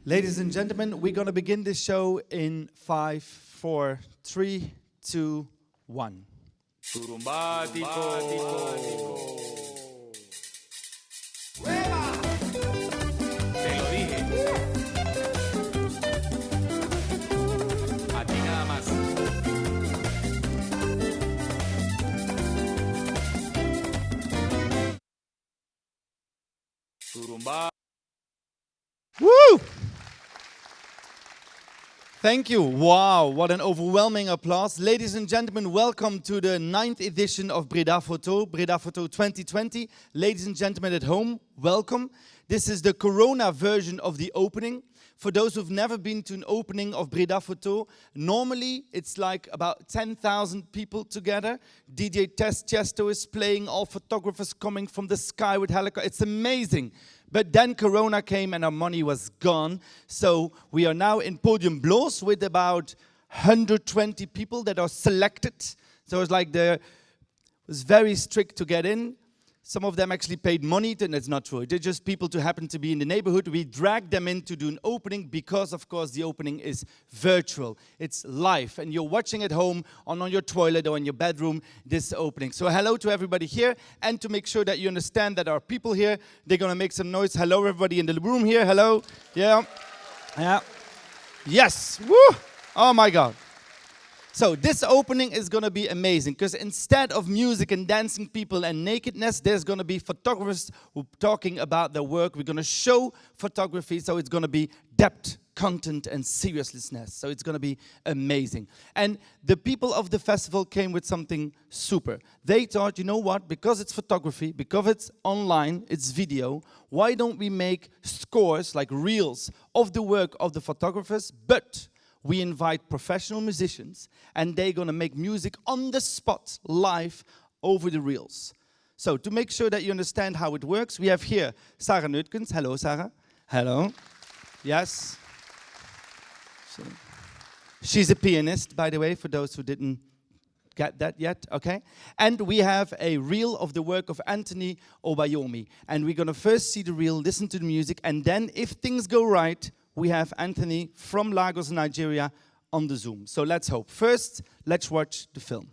Ladies and gentlemen, we're going to begin this show in 5, 4, 3, 2, 1. Te lo dije. A ti nada más. Turumba. Woo! Thank you. Wow, what an overwhelming applause. Ladies and gentlemen, welcome to the 9th edition of BredaPhoto, BredaPhoto 2020. Ladies and gentlemen at home, welcome. This is the Corona version of the opening. For those who've never been to an opening of BredaPhoto, normally it's like about 10,000 people together. DJ Chesto is playing, all photographers coming from the sky with helicopters. It's amazing. But then Corona came and our money was gone. So we are now in Podium Bloos with about 120 people that are selected. So it's like it was very strict to get in. Some of them actually paid money, and it's not true. They're just people to happen to be in the neighborhood. We dragged them in to do an opening because, of course, the opening is virtual. It's live, and you're watching at home on your toilet or in your bedroom this opening. So hello to everybody here, and to make sure that you understand that our people here, they're going to make some noise. Hello, everybody in the room here. Hello. Yeah. Yeah. Yes. Woo. Oh, my God. So this opening is going to be amazing because instead of music and dancing people and nakedness, there's going to be photographers who are talking about their work. We're going to show photography, so it's going to be depth, content, and seriousness. So it's going to be amazing. And the people of the festival came with something super. They thought, you know what, because it's photography, because it's online, it's video, why don't we make scores, like reels, of the work of the photographers, but we invite professional musicians, and they're going to make music on the spot, live, over the reels. So to make sure that you understand how it works, we have here Sarah Neutkens. Hello, Sarah. Hello. Yes. So, she's a pianist, by the way, for those who didn't get that yet, okay? And we have a reel of the work of Anthony Obayomi. And we're going to first see the reel, listen to the music, and then if things go right, we have Anthony from Lagos, Nigeria, on the Zoom. So let's hope. First, let's watch the film.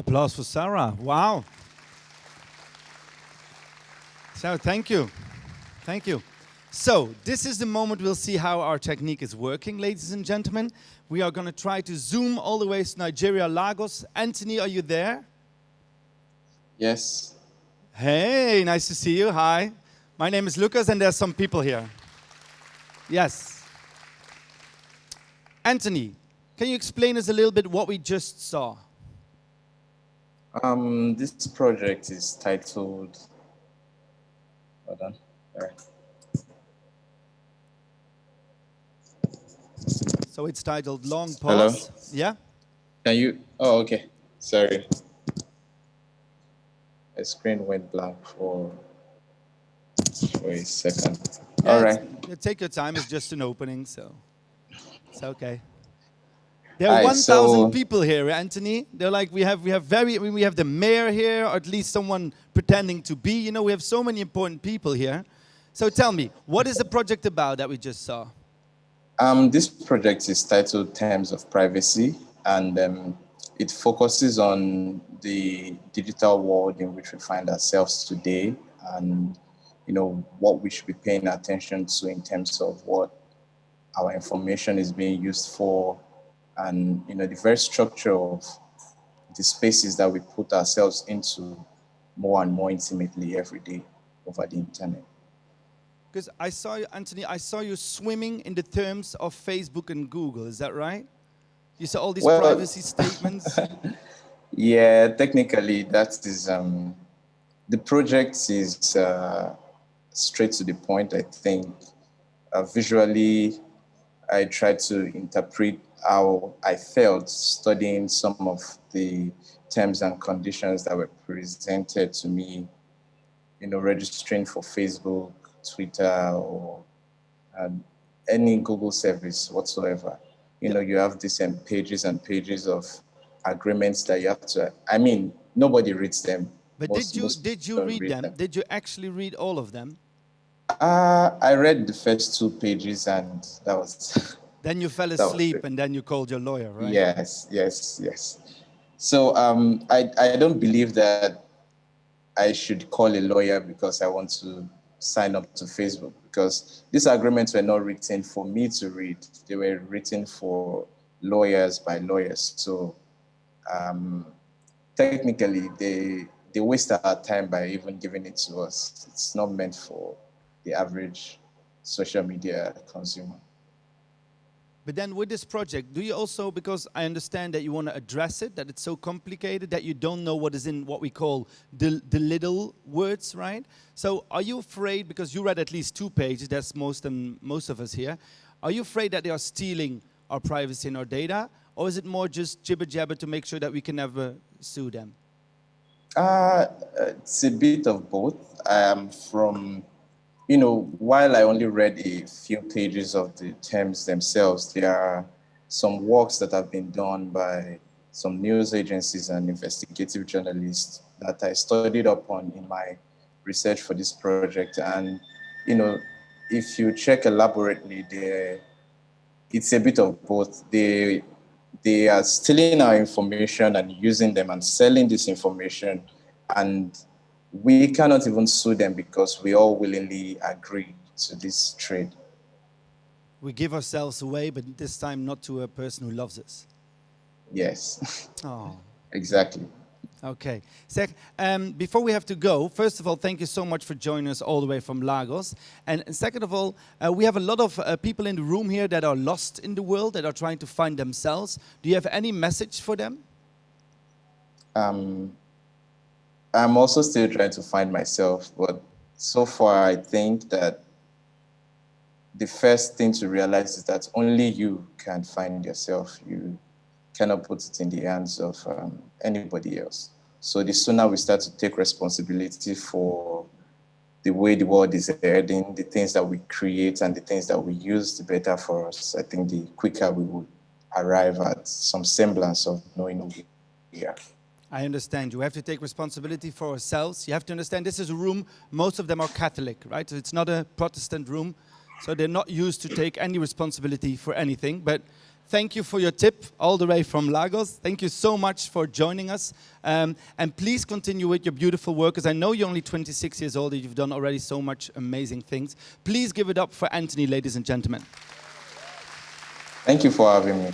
Applause for Sarah. Wow. So thank you. Thank you. So this is the moment we'll see how our technique is working, ladies and gentlemen. We are going to try to zoom all the way to Nigeria, Lagos. Anthony, are you there? Yes. Hey, nice to see you. Hi. My name is Lucas and there's some people here. Yes. Anthony, can you explain us a little bit what we just saw? This project is titled, hold on, all right. So it's titled Long Hello? Pause. Yeah? Can you, oh, okay, sorry. The screen went blank for a second. Yeah, All right. take your time, it's just an opening, so it's okay. There are Hi, 1,000 so- people here, Anthony. They're like, we have the mayor here, or at least someone pretending to be. You know, we have so many important people here. So tell me, what is the project about that we just saw? This project is titled Terms of Privacy, and it focuses on the digital world in which we find ourselves today, and you know what we should be paying attention to in terms of what our information is being used for, and you know the very structure of the spaces that we put ourselves into more and more intimately every day over the internet. Because I saw you, Anthony, I saw you swimming in the terms of Facebook and Google. Is that right? You saw all these Well- privacy statements? Yeah, technically that is the project is straight to the point. I think visually I tried to interpret how I felt studying some of the terms and conditions that were presented to me, you know, registering for Facebook, Twitter, or any Google service whatsoever. You know, you have these pages and pages of agreements that you have to, I mean, nobody reads them. But Most did you don't read them? Did you actually read all of them? I read the first 2 pages and that was... Then you fell was asleep it. and then you called your lawyer, right? Yes. So I don't believe that I should call a lawyer because I want to sign up to Facebook, because these agreements were not written for me to read. They were written for lawyers by lawyers. So technically, they waste our time by even giving it to us. It's not meant for the average social media consumer. But then with this project, do you also, because I understand that you want to address it, that it's so complicated that you don't know what is in what we call the little words, right? So are you afraid, because you read at least 2 pages, that's most of us here, are you afraid that they are stealing our privacy and our data? Or is it more just jibber-jabber to make sure that we can never sue them? It's a bit of both. You know, while I only read a few pages of the terms themselves, there are some works that have been done by some news agencies and investigative journalists that I studied upon in my research for this project. And, you know, if you check elaborately, it's a bit of both. They are stealing our information and using them and selling this information, and we cannot even sue them because we all willingly agree to this trade. We give ourselves away, but this time not to a person who loves us. Yes. Oh. Exactly. Okay. Before we have to go, first of all, thank you so much for joining us all the way from Lagos. And second of all, we have a lot of people in the room here that are lost in the world, that are trying to find themselves. Do you have any message for them? I'm also still trying to find myself, but so far I think that the first thing to realize is that only you can find yourself. You cannot put it in the hands of anybody else. So the sooner we start to take responsibility for the way the world is heading, the things that we create and the things that we use, the better for us. I think the quicker we will arrive at some semblance of knowing who we are. I understand. You have to take responsibility for ourselves. You have to understand this is a room, most of them are Catholic, right? So it's not a Protestant room. So they're not used to take any responsibility for anything. But thank you for your tip all the way from Lagos. Thank you so much for joining us. And please continue with your beautiful work, because I know you're only 26 years old and you've done already so much amazing things. Please give it up for Anthony, ladies and gentlemen. Thank you for having me.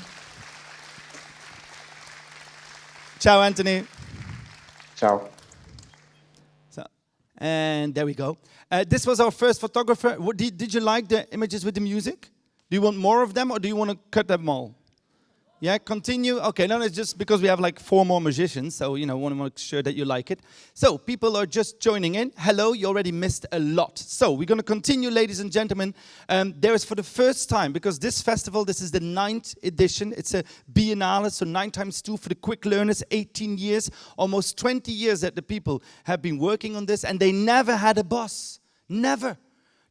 Ciao, Anthony. Ciao. So, and there we go. This was our first photographer. Did you like the images with the music? Do you want more of them, or do you want to cut them all? Yeah, continue. Okay, no, it's just because we have like 4 more musicians, so want to make sure that you like it. So people are just joining in. Hello, you already missed a lot. So we're going to continue, ladies and gentlemen. There is for the first time, because this festival, this is the 9th edition. It's a biennale, so 9 times 2 for the quick learners, 18 years, almost 20 years that the people have been working on this, and they never had a boss. Never.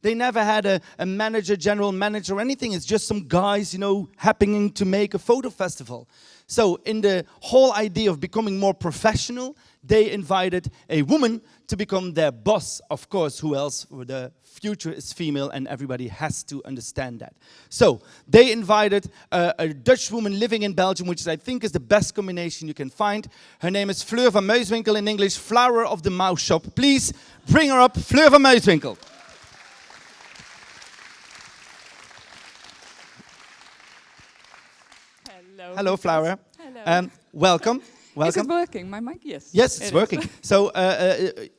They never had a manager, general manager, or anything. It's just some guys, happening to make a photo festival. So in the whole idea of becoming more professional, they invited a woman to become their boss. Of course, who else? The future is female, and everybody has to understand that. So they invited a Dutch woman living in Belgium, which I think is the best combination you can find. Her name is Fleur van Muiswinkel, in English, Flower of the Mouse Shop. Please bring her up, Fleur van Muiswinkel. Hello, Flower. Hello. Welcome. Is it working, my mic? Yes. Yes, it's working. So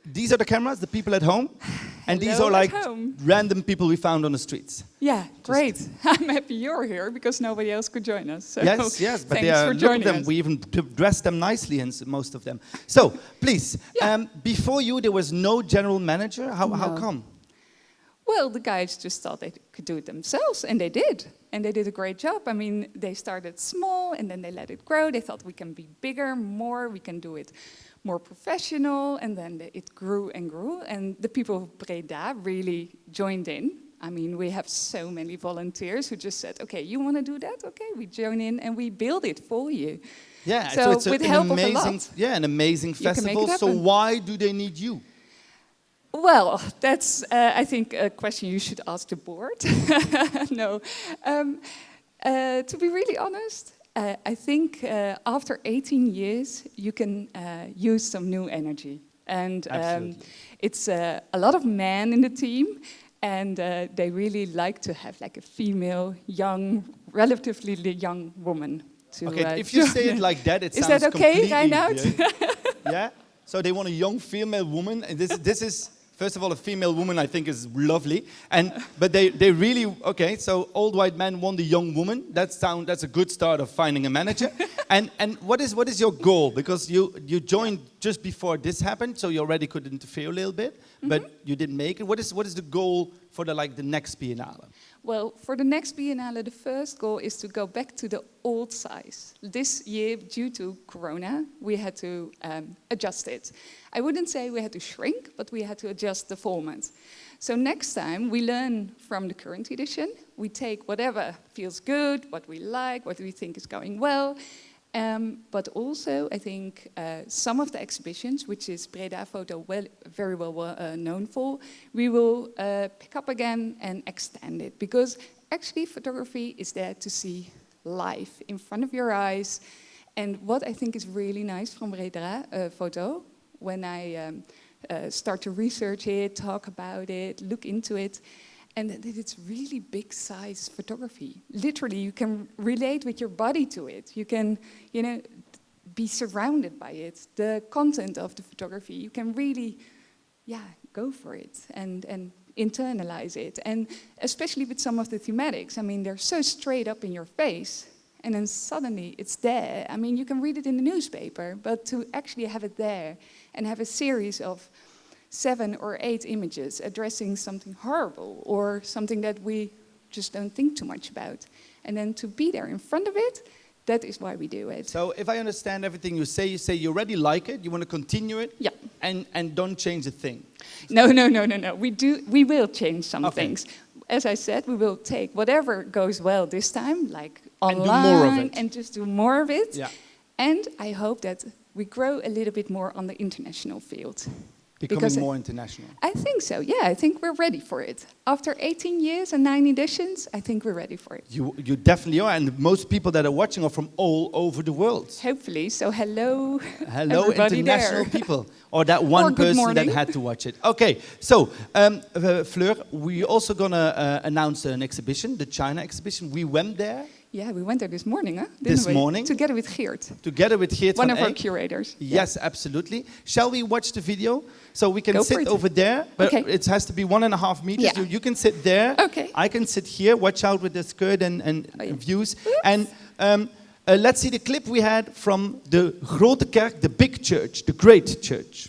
these are the cameras, the people at home. And these are like random people we found on the streets. Yeah, great. I'm happy you're here because nobody else could join us. So yes, but thanks they are, for look joining at them. us. We even dressed them nicely, and most of them. So, please, before you, there was no general manager. How come? Well, the guys just thought they could do it themselves, and they did. And they did a great job. I mean, they started small, and then they let it grow. They thought we can be bigger, more, we can do it more professional, and then it grew and grew. And the people of Breda really joined in. I mean, we have so many volunteers who just said, okay, you want to do that? Okay, we join in, and we build it for you. Yeah, so it's with an help amazing, of a lot. Yeah, an amazing festival. So why do they need you? Well, that's, I think, a question you should ask the board. No. To be really honest, I think after 18 years, you can use some new energy. And it's a lot of men in the team, and they really like to have like a female, young, relatively young woman. Okay, if you say it like that, it sounds completely... Is that okay, Reinhard? Yeah? So they want a young female woman, and this is... First of all, a female woman, I think, is lovely, but they really okay. So old white man want a young woman. That's a good start of finding a manager. and what is your goal? Because you joined just before this happened, so you already could interfere a little bit, but you didn't make it. What is the goal for the next biennale? Well, for the next biennale, the first goal is to go back to the old size. This year, due to Corona, we had to adjust it. I wouldn't say we had to shrink, but we had to adjust the format. So next time, we learn from the current edition. We take whatever feels good, what we like, what we think is going well. But also, I think some of the exhibitions, which is BredaPhoto very well known for, we will pick up again and extend it. Because actually, photography is there to see live in front of your eyes. And what I think is really nice from BredaPhoto, when I start to research it, talk about it, look into it, and that it's really big size photography. Literally, you can relate with your body to it. You can, be surrounded by it. The content of the photography, you can really, go for it and internalize it. And especially with some of the thematics, I mean, they're so straight up in your face, and then suddenly it's there. I mean, you can read it in the newspaper, but to actually have it there and have a series of 7 or 8 images addressing something horrible or something that we just don't think too much about. And then to be there in front of it, that is why we do it. So if I understand everything you say you already like it, you want to continue it, yeah, and don't change a thing. No. We will change some things. As I said, we will take whatever goes well this time, like online, and do more of it. And just do more of it. Yeah. And I hope that we grow a little bit more on the international field. Becoming more international. I think so, yeah. I think we're ready for it. After 18 years and 9 editions, I think we're ready for it. You definitely are, and most people that are watching are from all over the world. Hopefully, so hello Hello, international people, or that one person that had to watch it. Okay, so Fleur, we're also gonna announce an exhibition, the China exhibition. We went there. Yeah, we went there this morning, huh? This morning. Together with Geert. Together with Geert One van of our Eijck. curators. Yes, absolutely. Shall we watch the video? So we can Go sit over there, but okay. it has to be 1.5 meters. Yeah. You can sit there. Okay. I can sit here. Watch out with the skirt and yeah. views. Oops. And let's see the clip we had from the Grote Kerk, the big church, the great church.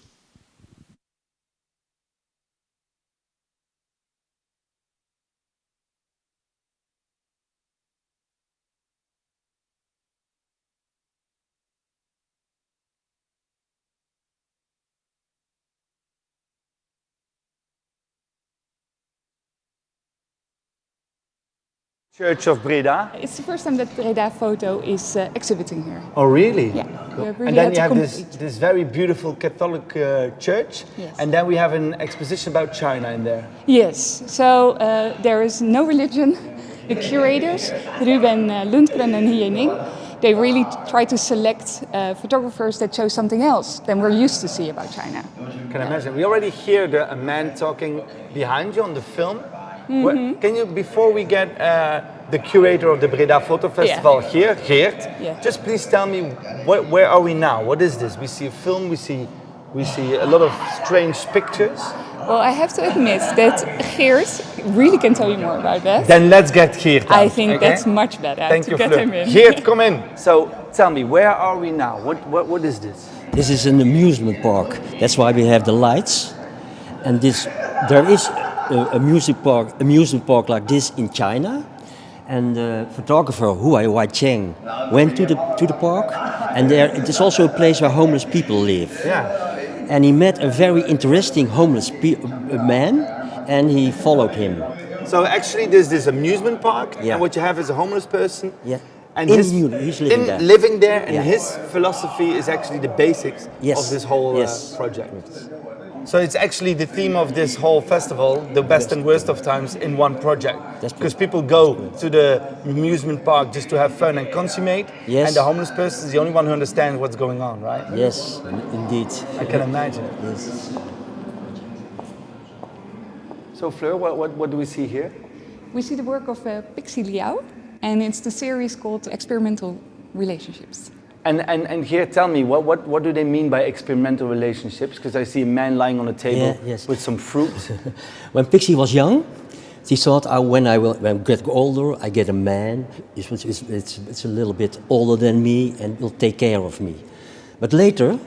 Church of Breda. It's the first time that BredaPhoto is exhibiting here. Oh, really? Yeah. We really And then had you to have this, compete. this very beautiful Catholic church. Yes. And then we have an exposition about China in there. Yes, so there is no religion. The curators, Ruben Lundgren and Hiening, they really try to select photographers that show something else than we're used to see about China. Can I imagine? We already hear a man talking behind you on the film. Can you, before we get the curator of the BredaPhoto Festival here, Geert, just please tell me where are we now? What is this? We see a film. We see a lot of strange pictures. Well, I have to admit that Geert really can tell you more about that. Then let's get Geert out, I think that's much better. Thank to you, get Fleur. him in. Geert, come in. So tell me, where are we now? What is this? This is an amusement park. That's why we have the lights. And there is a amusement park like this in China. And the photographer Huai Waicheng went to the park. And there it is also a place where homeless people live. Yeah. And he met a very interesting homeless man, and he followed him. So actually, there's this amusement park, Yeah. and what you have is a homeless person. Yeah. And he's living there. and Yeah. his philosophy is actually the basics of this whole project. So it's actually the theme of this whole festival, the best and worst of times in one project. Because people go to the amusement park just to have fun and consummate, and the homeless person is the only one who understands what's going on, right? Yes, indeed. I can imagine. Yes. So Fleur, what do we see here? We see the work of Pixie Liao, and it's the series called Experimental Relationships. And here, tell me, what do they mean by experimental relationships? Because I see a man lying on a table with some fruit. When Pixie was young, she thought, when I get older, I get a man. It's a little bit older than me and will take care of me. But later,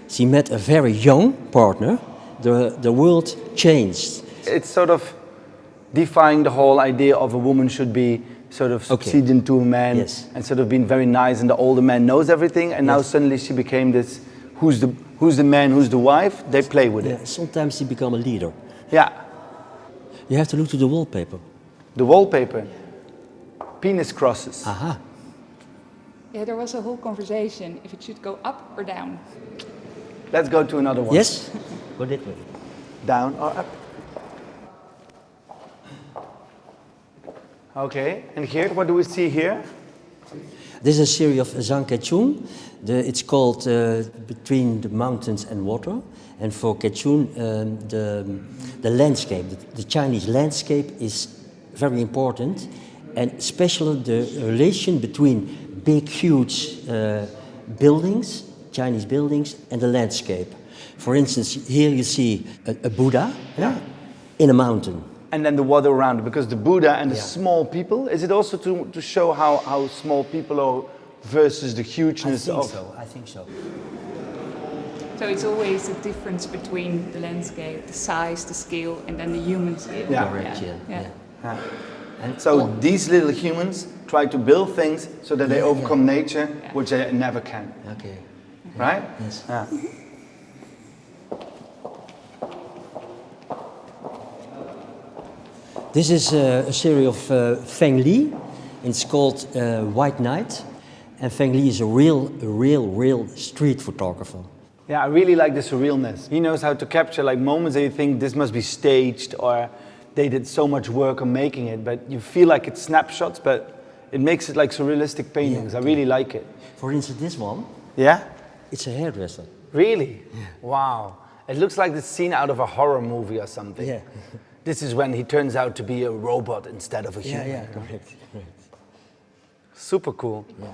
she met a very young partner. The world changed. It's sort of defying the whole idea of a woman should be sort of succeeding to a man and sort of being very nice, and the older man knows everything, and now suddenly she became this, who's the man, who's the wife, they play with it. Sometimes she become a leader. Yeah. You have to look to the wallpaper. The wallpaper. Penis crosses. Aha. Yeah, there was a whole conversation if it should go up or down. Let's go to another one. Yes? Go that way. Down or up? Okay, and here, what do we see here? This is a series of Zhang Kechun. It's called Between the Mountains and Water. And for Kechun, the landscape, the Chinese landscape is very important. And especially the relation between big, huge buildings, Chinese buildings, and the landscape. For instance, here you see a Buddha in a mountain. And then the water around it, because the Buddha and the small people, is it also to show how small people are versus the hugeness of... I think so. So it's always the difference between the landscape, the size, the scale, and then the human scale. Yeah. Correct, yeah. And so these little humans try to build things so that they overcome nature, which they never can. Okay. Right? Yes. Yeah. This is a series of Feng Li. It's called White Night. And Feng Li is a real street photographer. Yeah, I really like the surrealness. He knows how to capture like moments that you think this must be staged or they did so much work on making it, but you feel like it's snapshots, but it makes it like surrealistic paintings. Yeah, I really like it. For instance, this one, Yeah? it's a hairdresser. Really? Yeah. Wow. It looks like the scene out of a horror movie or something. Yeah. This is when he turns out to be a robot instead of a Yeah, human. yeah, correct. Super cool. Yeah.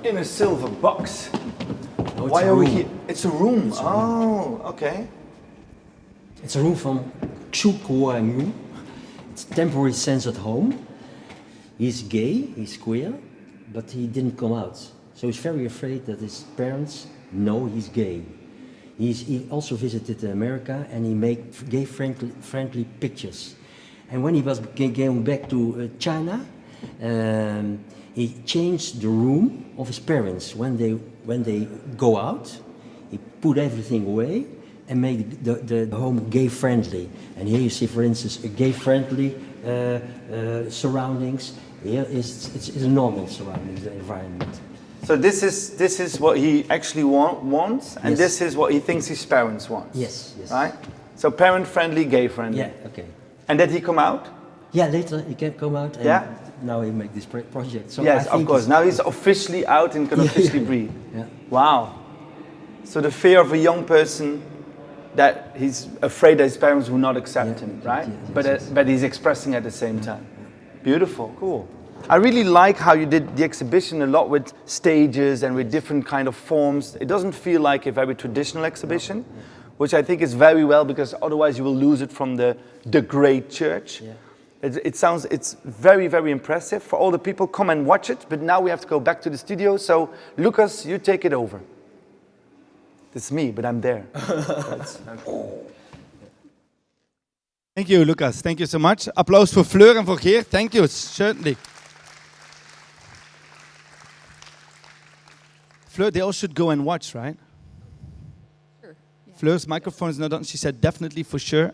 In a silver box. No, it's Why a are we room. here? It's a room. Oh, okay. It's a room from Xu Kuang. It's a temporary censored home. He's gay, he's queer, but he didn't come out. So he's very afraid that his parents know he's gay. He also visited America and he made gay-friendly pictures. And when he was going back to China, he changed the room of his parents. When they go out, he put everything away and made the home gay-friendly. And here you see, for instance, a gay-friendly surroundings. Here it's a normal surroundings, the environment. So this is what he actually wants, and Yes. this is what he thinks his parents want. Yes, yes. Right? So parent-friendly, gay-friendly. Yeah, okay. And did he come out? Yeah, later he can come out and Yeah? now he make this project. So Yes, I of think course. it's- Now he's officially out and can Yeah. officially breathe. Yeah. Wow. So the fear of a young person that he's afraid that his parents will not accept Yeah, him, right? yeah, yes. But he's expressing at the same time. Beautiful, cool. I really like how you did the exhibition a lot with stages and with different kind of forms. It doesn't feel like a very traditional exhibition, which I think is very well, because otherwise you will lose it from the great church. Yeah. It's very, very impressive. For all the people, come and watch it, but now we have to go back to the studio. So Lucas, you take it over. It's me, but I'm there. Thank you, Lucas. Thank you so much. Applaus voor Fleur en voor Geert. Thank you, certainly. Fleur, they all should go and watch, right? Sure. Yeah. Fleur's microphone is not on. She said definitely for sure.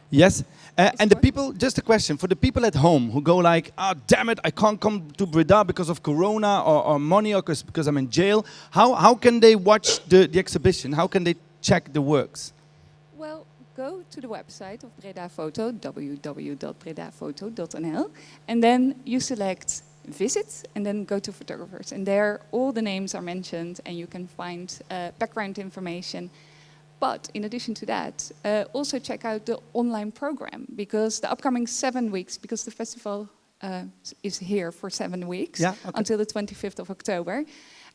Yes. And the people, just a question, for the people at home who go like, ah, damn it, I can't come to Breda because of Corona or money or because I'm in jail. How can they watch the exhibition? How can they check the works? Well, go to the website of BredaPhoto, www.bredaphoto.nl, and then you select visit and then go to photographers. And there all the names are mentioned and you can find background information. But in addition to that, also check out the online program, because the upcoming 7 weeks, because the festival is here for 7 weeks, Yeah, okay. until the 25th of October.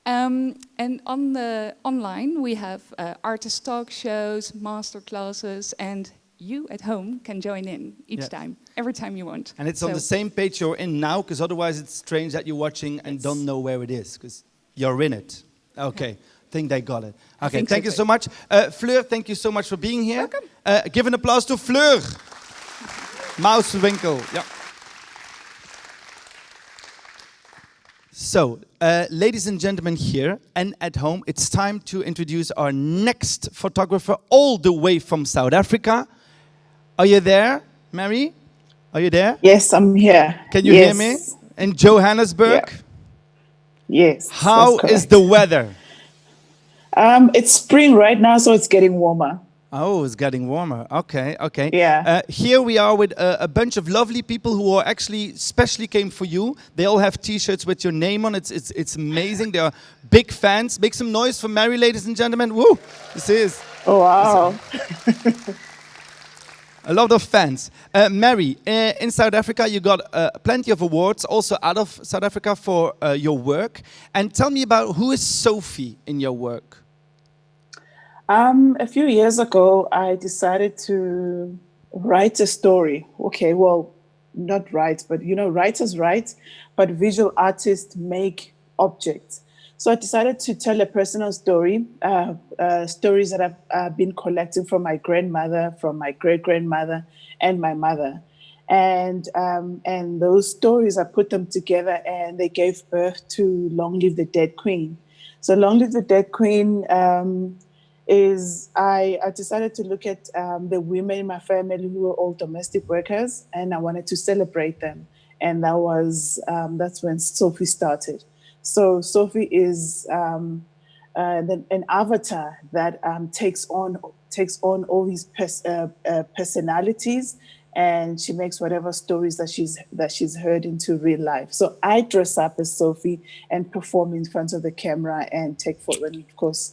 And on the online, we have artist talk shows, master classes, and you at home can join in each time, every time you want. And it's on the same page you're in now, because otherwise it's strange that you're watching and don't know where it is, because you're in it. Okay, I think they got it. Okay, thank you so much. Fleur, thank you so much for being here. Welcome. Give an applause to Fleur. Mousenwinkel. Yeah. So, ladies and gentlemen here and at home, it's time to introduce our next photographer all the way from South Africa. Are you there, Mary? Are you there? Yes, I'm here. Can you hear me? In Johannesburg? Yeah. Yes. How that's is the weather? It's spring right now, so it's getting warmer. Oh, it's getting warmer. Okay, okay. Yeah. Here we are with a bunch of lovely people who are actually specially came for you. They all have T-shirts with your name on. It's amazing. They are big fans. Make some noise for Mary, ladies and gentlemen. Woo! This is Oh, wow. a lot of fans. Mary, in South Africa, you got plenty of awards, also out of South Africa, for your work. And tell me about who is Sophie in your work? A few years ago, I decided to write a story. Okay, well, not write, but writers write, but visual artists make objects. So I decided to tell a personal story, stories that I've been collecting from my grandmother, from my great-grandmother, and my mother. And those stories, I put them together and they gave birth to Long Live the Dead Queen. So Long Live the Dead Queen I decided to look at the women in my family who were all domestic workers, and I wanted to celebrate them and that's when Sophie started. So Sophie is an avatar that takes on all these personalities, and she makes whatever stories that she's heard into real life. So I dress up as Sophie and perform in front of the camera and take photo, and of course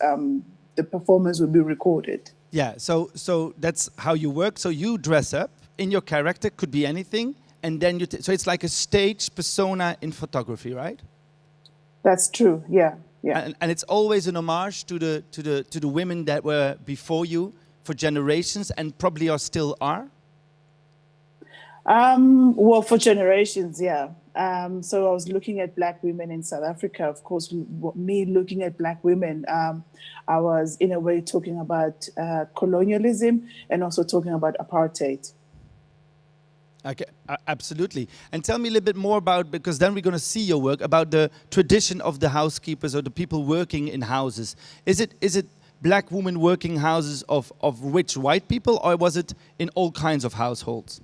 the performance will be recorded. Yeah, so that's how you work. So you dress up in your character, could be anything, and then so it's like a stage persona in photography, right? That's true. Yeah. And it's always an homage to the women that were before you for generations, and probably still are. Well, for generations, yeah. So I was looking at Black women in South Africa. Of course, me looking at Black women, I was in a way talking about colonialism and also talking about apartheid. Okay, absolutely. And tell me a little bit more about, because then we're going to see your work, about the tradition of the housekeepers or the people working in houses. Is it Black women working houses of rich white people, or was it in all kinds of households?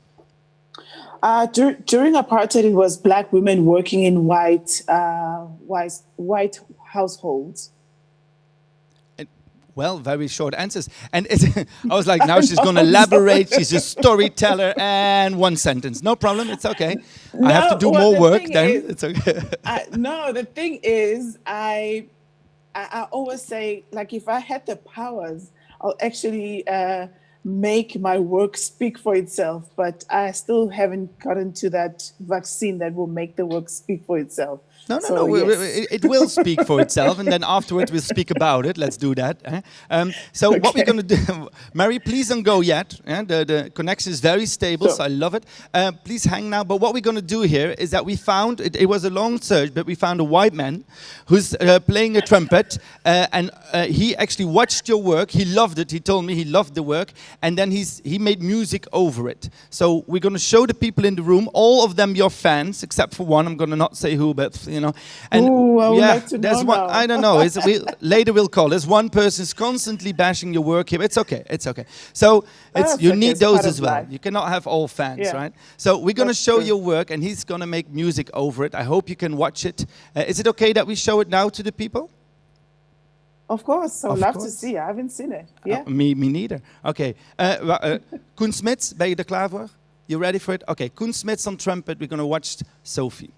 During apartheid, it was Black women working in white households. Well, very short answers. And I was like, now she's going to elaborate. She's a storyteller, and one sentence. No problem. It's okay. No, I have to do more work then. It's okay. No, the thing is, I always say, like, if I had the powers, I'll actually make my work speak for itself. But I still haven't gotten to that vaccine that will make the work speak for itself. No. Yes. It will speak for itself, and then afterwards we'll speak about it. Let's do that. So what we're going to do, Mary, please don't go yet. The connection is very stable, so I love it. Please hang now. But what we're going to do here is that we found, it was a long search, but we found a white man who's playing a trumpet, and he actually watched your work. He loved it. He told me he loved the work, and then he made music over it. So we're going to show the people in the room, all of them your fans, except for one. I'm going to not say who, but and ooh, I would like to there's know one. now. I don't know. Later we'll call. There's one person who's constantly bashing your work here. It's okay. So you need those as well. You cannot have all fans, right? So we're going to show your work, and he's going to make music over it. I hope you can watch it. Is it okay that we show it now to the people? Of course. I would love to see. I haven't seen it. Yeah. Me neither. Okay. Koen Smits, ben je er klaar voor? You ready for it? Okay. Koen Smits on trumpet. We're going to watch Sophie.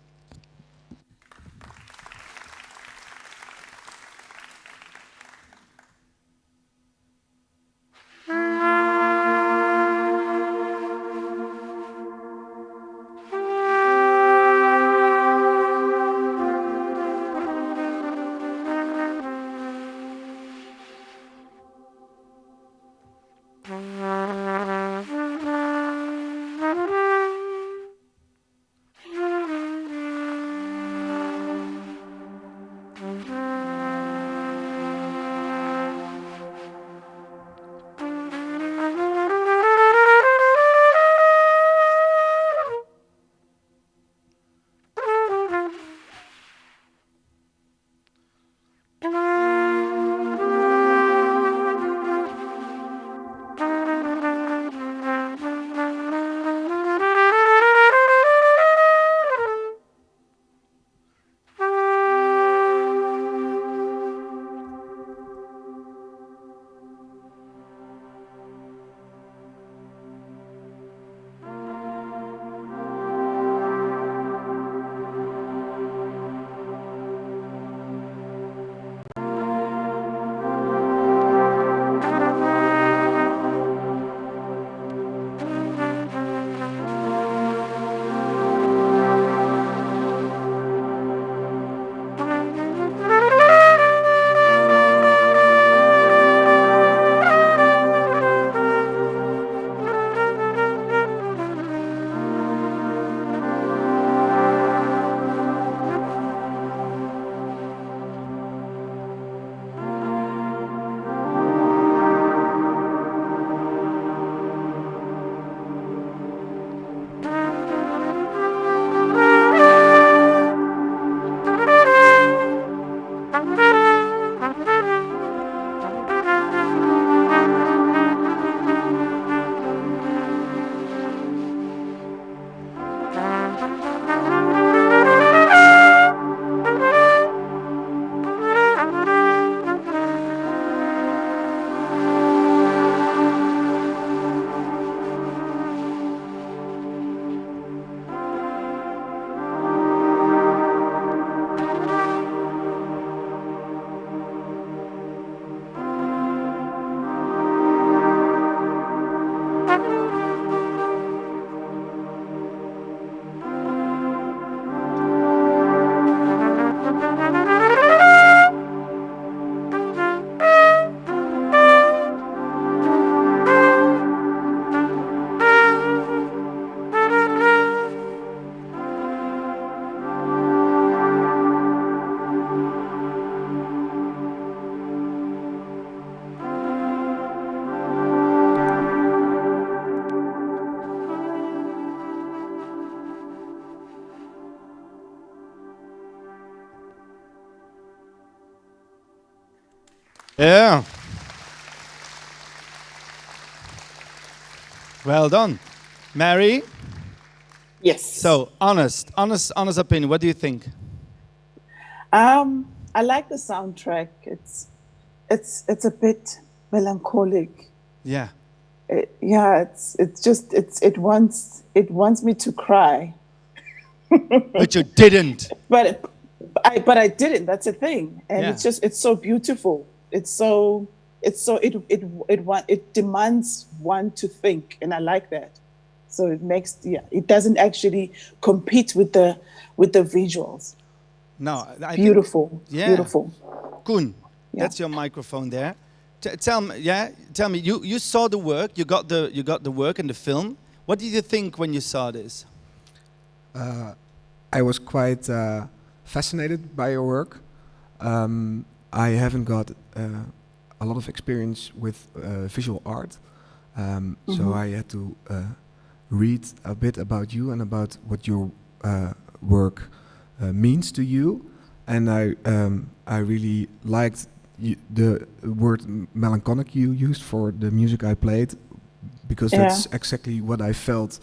Yeah. Well done. Mary? Yes. So, honest opinion. What do you think? I like the soundtrack. It's a bit melancholic. Yeah. It wants me to cry. But you didn't. But I didn't. That's the thing, and Yeah. it's so beautiful. It demands one to think, and I like that. So it doesn't actually compete with the visuals. No, I Beautiful, think, yeah. beautiful. Koen, that's your microphone there. Tell me. You saw the work. You got the work in the film. What did you think when you saw this? I was quite fascinated by your work. I haven't got a lot of experience with visual art, so I had to read a bit about you and about what your work means to you, and I really liked the word melancholic you used for the music I played, because that's exactly what I felt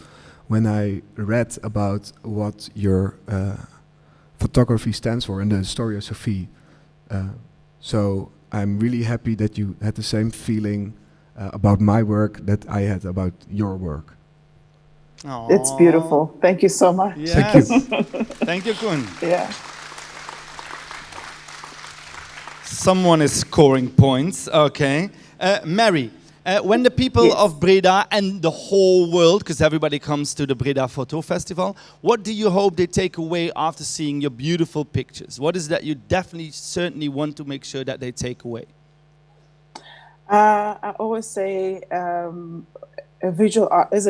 when I read about what your photography stands for and the story of Sophie. So I'm really happy that you had the same feeling about my work that I had about your work. Aww. It's beautiful. Thank you so much. Yes. Thank you. Thank you, Koen. Yeah. Someone is scoring points. Okay. Mary, when the people of Breda and the whole world, because everybody comes to the BredaPhoto Festival, what do you hope they take away after seeing your beautiful pictures? What is that you certainly want to make sure that they take away? I always say, as a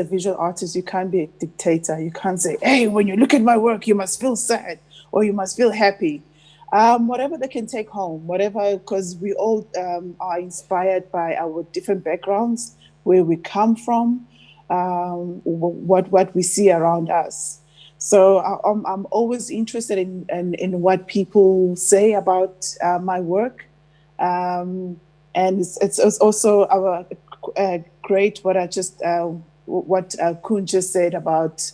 visual artist, you can't be a dictator. You can't say, hey, when you look at my work, you must feel sad or you must feel happy. Whatever they can take home, because we all are inspired by our different backgrounds, where we come from, what we see around us. So I'm always interested in what people say about my work. And it's also great what Koen just said about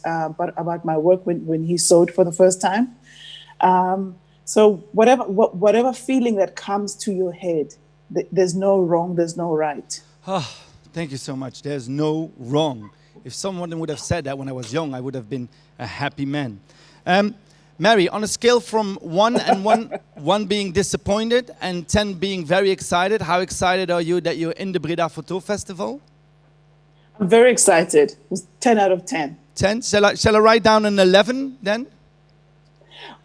my work when he sewed for the first time. So whatever feeling that comes to your head, there's no wrong, there's no right. Oh, thank you so much. There's no wrong. If someone would have said that when I was young, I would have been a happy man. Mary, on a scale from 1 being disappointed and 10 being very excited, how excited are you that you're in the BredaPhoto Festival? I'm very excited. It's 10 out of 10. 10? Shall I write down an 11 then?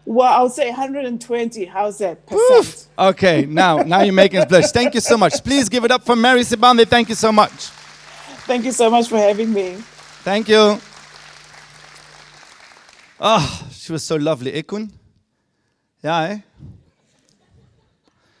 Well, I'll say 120. How's that? Oof. Okay, now you're making us blush. Thank you so much. Please give it up for Mary Sibande. Thank you so much. Thank you so much for having me. Thank you. Oh, she was so lovely, Koen? Yeah, eh?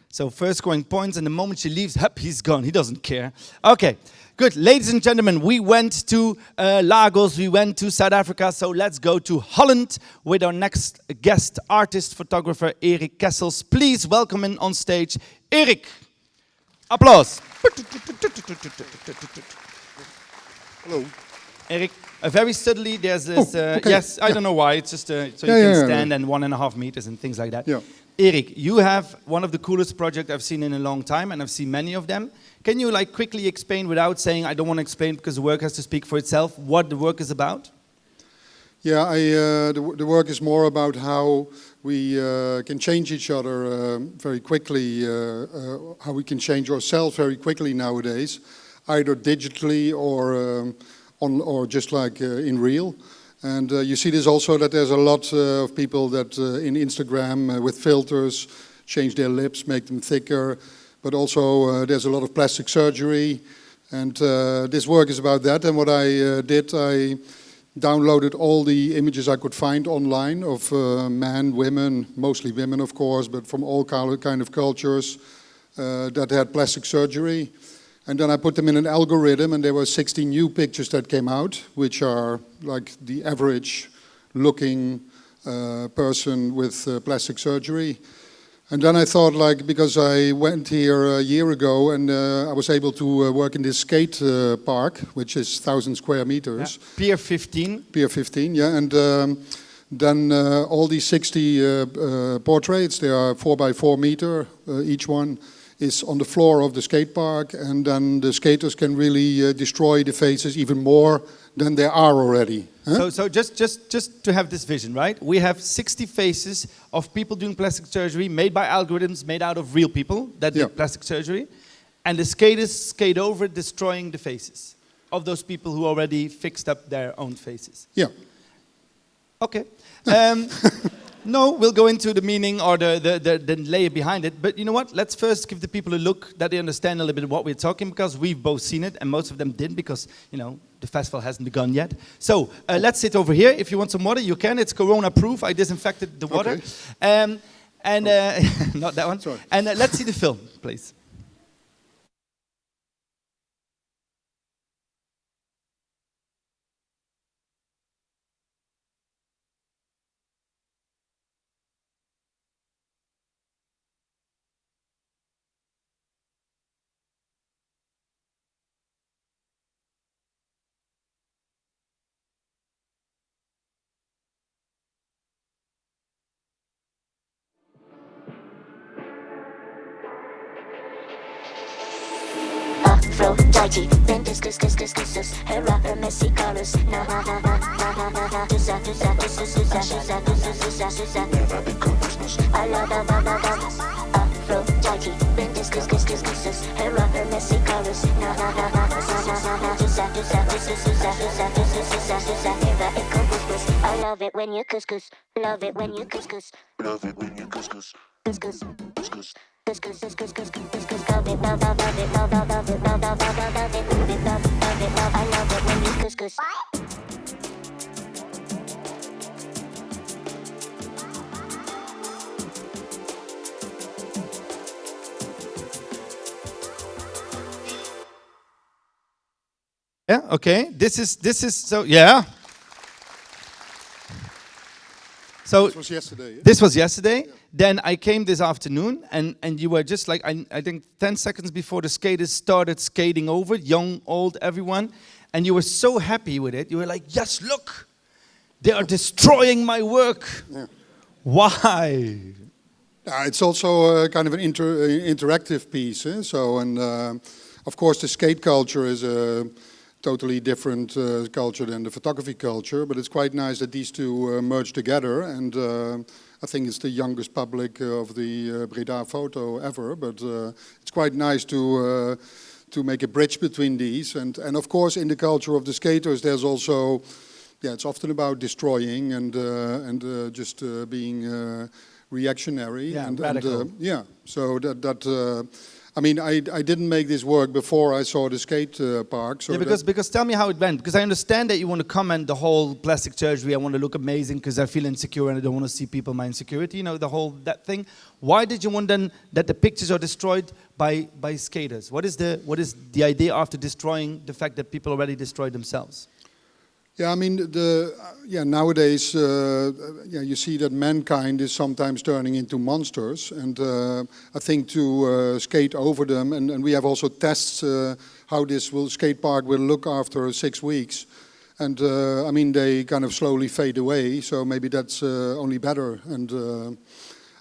So first scoring points, and the moment she leaves, he's gone. He doesn't care. Okay, good. Ladies and gentlemen, we went to Lagos, we went to South Africa, so let's go to Holland with our next guest artist, photographer, Erik Kessels. Please welcome in on stage, Erik. Applause. Hello. Erik, very subtly, there's this, okay. yes, I don't know why, it's just so you can stand and 1.5 meters and things like that. Yeah. Erik, you have one of the coolest projects I've seen in a long time, and I've seen many of them. Can you quickly explain, without saying I don't want to explain because the work has to speak for itself, what the work is about? Yeah, the work is more about how we can change each other very quickly, how we can change ourselves very quickly nowadays, either digitally or just like in real. And you see this also, that there's a lot of people that in Instagram with filters change their lips, make them thicker, but also there's a lot of plastic surgery, and this work is about that. And what I did, I downloaded all the images I could find online of men, women, mostly women of course, but from all kind of cultures that had plastic surgery. And then I put them in an algorithm, and there were 60 new pictures that came out, which are like the average looking person with plastic surgery. And then I thought, like, because I went here a year ago and I was able to work in this skate park, which is 1,000 square meters. Yeah. Pier 15. Pier 15, yeah. And then all these 60 portraits, they are 4 by 4 meter each one, is on the floor of the skate park. And then the skaters can really destroy the faces even more than they are already. Huh? So just to have this vision, right? We have 60 faces of people doing plastic surgery made by algorithms made out of real people that did plastic surgery. And the skaters skate over, destroying the faces of those people who already fixed up their own faces. Yeah. Okay. No, we'll go into the meaning or the layer behind it. But you know what? Let's first give the people a look that they understand a little bit what we're talking, because we've both seen it and most of them didn't, because, you know, the festival hasn't begun yet. So let's sit over here. If you want some water, you can. It's Corona-proof. I disinfected the water. Okay. Not that one. Sorry. And let's see the film, please. Aphrodite, then discuss, Hera, Messi, Carlos, na ha ha ha ha ha ha, never become Christmas. I love Aphrodite, then discuss, Hera, Messi, Carlos, na ha ha ha ha, never become Christmas. I love it when you couscous, love it when you couscous, love it when you couscous, couscous. Yeah, okay. This is so, yeah. So This was yesterday. This was yesterday. Yeah. Then I came this afternoon, and you were just like, I think 10 seconds before the skaters started skating over, young, old, everyone, and you were so happy with it. You were like, yes, look, they are destroying my work. Yeah. Why? It's also kind of an interactive piece. So, and of course, the skate culture is a totally different culture than the photography culture, but it's quite nice that these two merge together. And I think it's the youngest public of the BredaPhoto ever, but it's quite nice to make a bridge between these. And of course, in the culture of the skaters, there's also, it's often about destroying and just being reactionary. Yeah, and radical. So that I mean, I didn't make this work before I saw the skate park. So yeah, because tell me how it went. Because I understand that you want to comment the whole plastic surgery. I want to look amazing because I feel insecure and I don't want to see people my insecurity. You know, the whole that thing. Why did you want then that the pictures are destroyed by skaters? What is the idea after destroying the fact that people already destroyed themselves? Yeah, I mean, nowadays, you see that mankind is sometimes turning into monsters, and I think to skate over them, and we have also tests how this skate park will look after 6 weeks, and I mean, they kind of slowly fade away, so maybe that's only better, and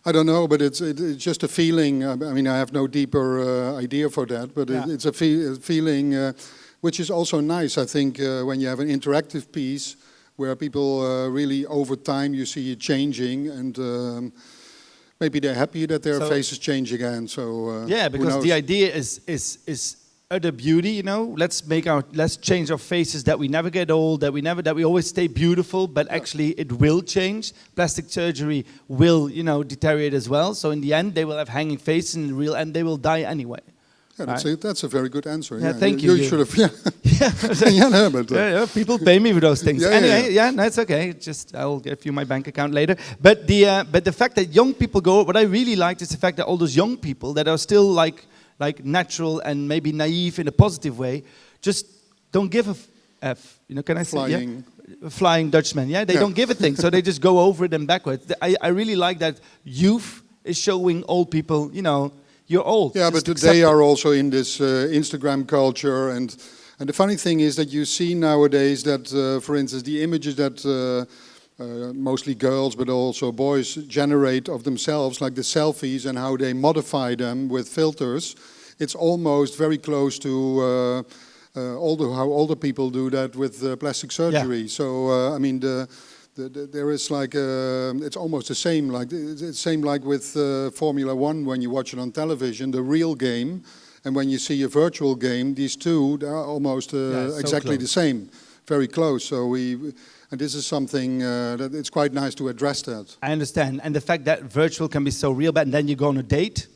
I don't know, but it's just a feeling. I mean, I have no deeper idea for that, but it's a feeling. Which is also nice, I think, when you have an interactive piece where people really, over time, you see it changing, and maybe they're happy that their faces change again. So yeah, because the idea is utter beauty. You know, let's change our faces that we never get old, that we always stay beautiful. But actually, it will change. Plastic surgery will, deteriorate as well. So in the end, they will have hanging faces, and in the real end, they will die anyway. Yeah, that's a very good answer. Yeah, thank you. You should have, but people pay me for those things. Anyway, no, it's okay. I'll give you my bank account later. But the fact that young people go, what I really liked is the fact that all those young people that are still like natural and maybe naive in a positive way, just don't give a f. Can I say? Yeah? Flying Dutchman. Yeah, they don't give a thing, so they just go over it and backwards. I really like that youth is showing old people, you know, you're old. Yeah, Just but accept they it. are also in this Instagram culture, and the funny thing is that you see nowadays that, for instance, the images that mostly girls but also boys generate of themselves, like the selfies and how they modify them with filters, it's almost very close to how older people do that with plastic surgery. Yeah. So I mean, there is like it's almost the same. Like it's same like with Formula One when you watch it on television, the real game, and when you see a virtual game, these two they are almost so exactly close. the same, very close. So and this is something that it's quite nice to address that. I understand, and the fact that virtual can be so real, but then you go on a date,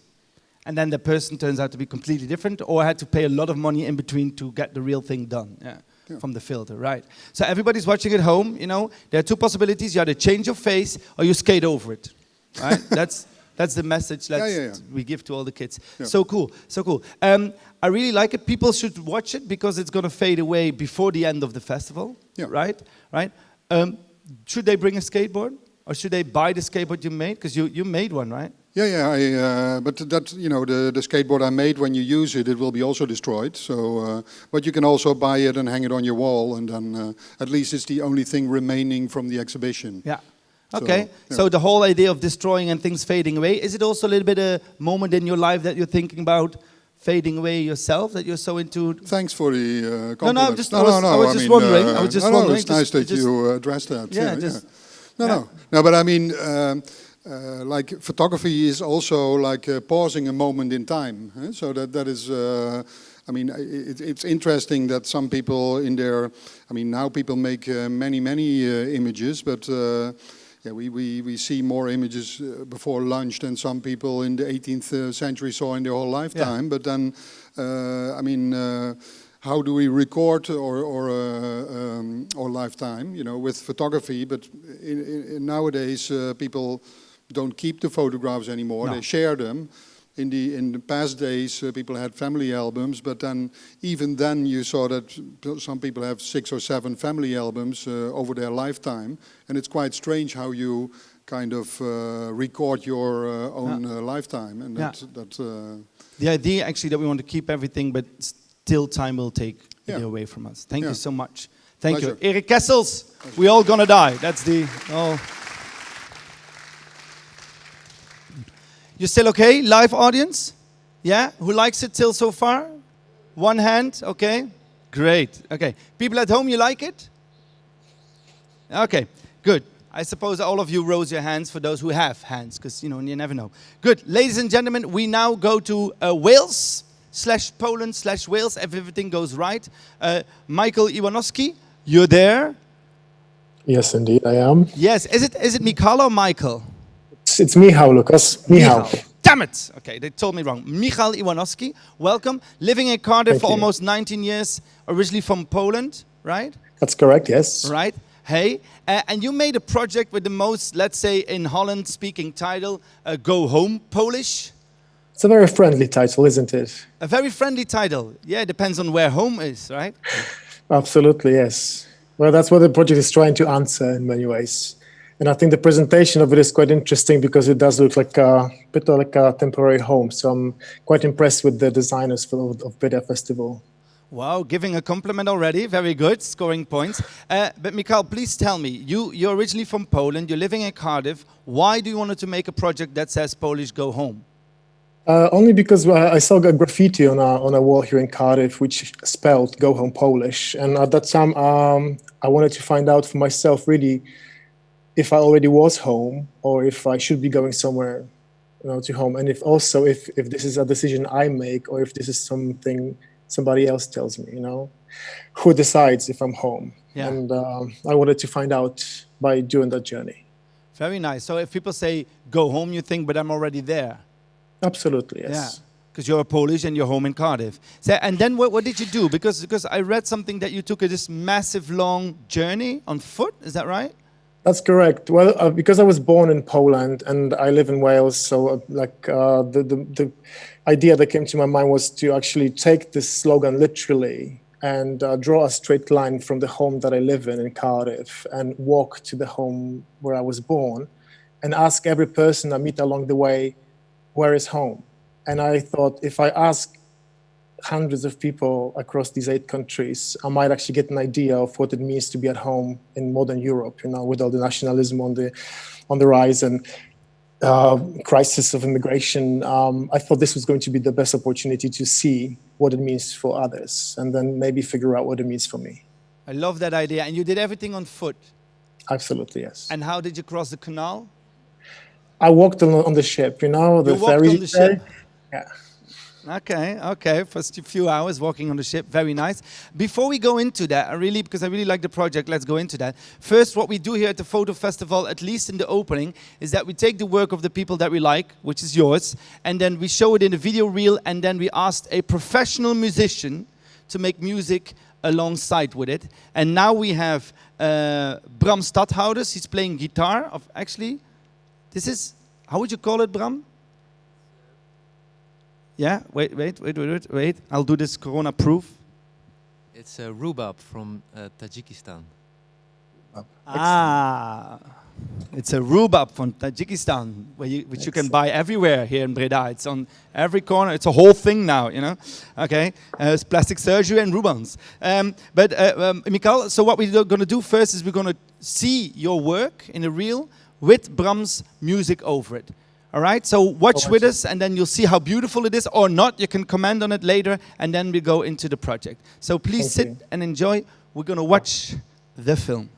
and then the person turns out to be completely different, or had to pay a lot of money in between to get the real thing done. Yeah. Yeah. From the filter, right? So everybody's watching at home, you know, there are two possibilities. You either change your face or you skate over it, right? That's the message we give to all the kids. Yeah. So cool, so cool. I really like it. People should watch it because it's going to fade away before the end of the festival, right? Right? Should they bring a skateboard? Or should they buy the skateboard you made? Because you made one, right? Yeah. But that, you know, the skateboard I made, when you use it, it will be also destroyed. So, but you can also buy it and hang it on your wall, and then at least it's the only thing remaining from the exhibition. Yeah. Okay. So the whole idea of destroying and things fading away, is it also a little bit a moment in your life that you're thinking about fading away yourself, that you're so into? Thanks for the compliment. No, I was just wondering. I was just wondering. It's nice that you addressed that. No, but I mean, like photography is also like pausing a moment in time. So that is, I mean, it's interesting that some people in their, I mean, now people make many images, but we see more images before lunch than some people in the 18th century saw in their whole lifetime. Yeah. But then, I mean, how do we record our lifetime, you know, with photography? But nowadays, people don't keep the photographs anymore. No. They share them. In the past days, people had family albums, but then even then you saw that some people have 6 or 7 family albums over their lifetime, and it's quite strange how you kind of record your own lifetime, and the idea actually that we want to keep everything, but still time will take it away from us. Thank you so much. Thank you, Erik Kessels. We all gonna die. That's the. Oh. You still okay? Live audience? Yeah? Who likes it till so far? One hand? Okay. Great. Okay. People at home, you like it? Okay. Good. I suppose all of you rose your hands for those who have hands, because, you know, you never know. Good. Ladies and gentlemen, we now go to Wales/Poland/Wales, if everything goes right. Michal Iwanowski, you're there? Yes, indeed, I am. Yes. Is it Michal or Michael? It's Michal, Lucas. Michal. Damn it! Okay, they told me wrong. Michal Iwanowski, welcome. Living in Cardiff for almost 19 years, originally from Poland, right? That's correct, yes. Right. Hey, and you made a project with the most, let's say, in Holland speaking title, Go Home Polish. It's a very friendly title, isn't it? A very friendly title. Yeah, it depends on where home is, right? Absolutely, yes. Well, that's what the project is trying to answer in many ways. And I think the presentation of it is quite interesting because it does look like a bit like a temporary home. So I'm quite impressed with the designers of Breda Festival. Wow, giving a compliment already. Very good, scoring points. But Michal, please tell me, you're originally from Poland, you're living in Cardiff. Why do you want to make a project that says Polish Go Home? Only because I saw a graffiti on a wall here in Cardiff which spelled Go Home Polish. And at that time, I wanted to find out for myself really if I already was home or if I should be going somewhere, you know, to home. And if this is a decision I make or if this is something somebody else tells me, you know, who decides if I'm home. Yeah. And I wanted to find out by doing that journey. Very nice. So if people say, go home, you think, but I'm already there. Absolutely, yes. Yeah, because you're Polish and you're home in Cardiff. So, and then what did you do? Because I read something that you took this massive long journey on foot. Is that right? That's correct. Well, because I was born in Poland and I live in Wales, so the idea that came to my mind was to actually take this slogan literally and draw a straight line from the home that I live in Cardiff and walk to the home where I was born and ask every person I meet along the way, where is home? And I thought if I ask hundreds of people across these 8 countries, I might actually get an idea of what it means to be at home in modern Europe, with all the nationalism on the rise and crisis of immigration. I thought this was going to be the best opportunity to see what it means for others and then maybe figure out what it means for me. I love that idea. And you did everything on foot? Absolutely, yes. And how did you cross the canal? I walked on the ship, the you ferry. Walked on the ship? Yeah. Okay. First a few hours walking on the ship, very nice. Before we go into that, because I really like the project, let's go into that. First, what we do here at the Photo Festival, at least in the opening, is that we take the work of the people that we like, which is yours, and then we show it in a video reel, and then we asked a professional musician to make music alongside with it. And now we have Bram Stadhouders, he's playing guitar. This is, how would you call it, Bram? Yeah, wait. I'll do this Corona proof. It's a rhubarb from Tajikistan. It's a rhubarb from Tajikistan, which you can buy everywhere here in Breda. It's on every corner. It's a whole thing now, Okay, it's plastic surgery and rhubarbs. Michal, so what we're going to do first is we're going to see your work in a reel with Bram's music over it. All right, so watch with us and then you'll see how beautiful it is or not. You can comment on it later and then we go into the project. So please sit and enjoy. We're going to watch the film.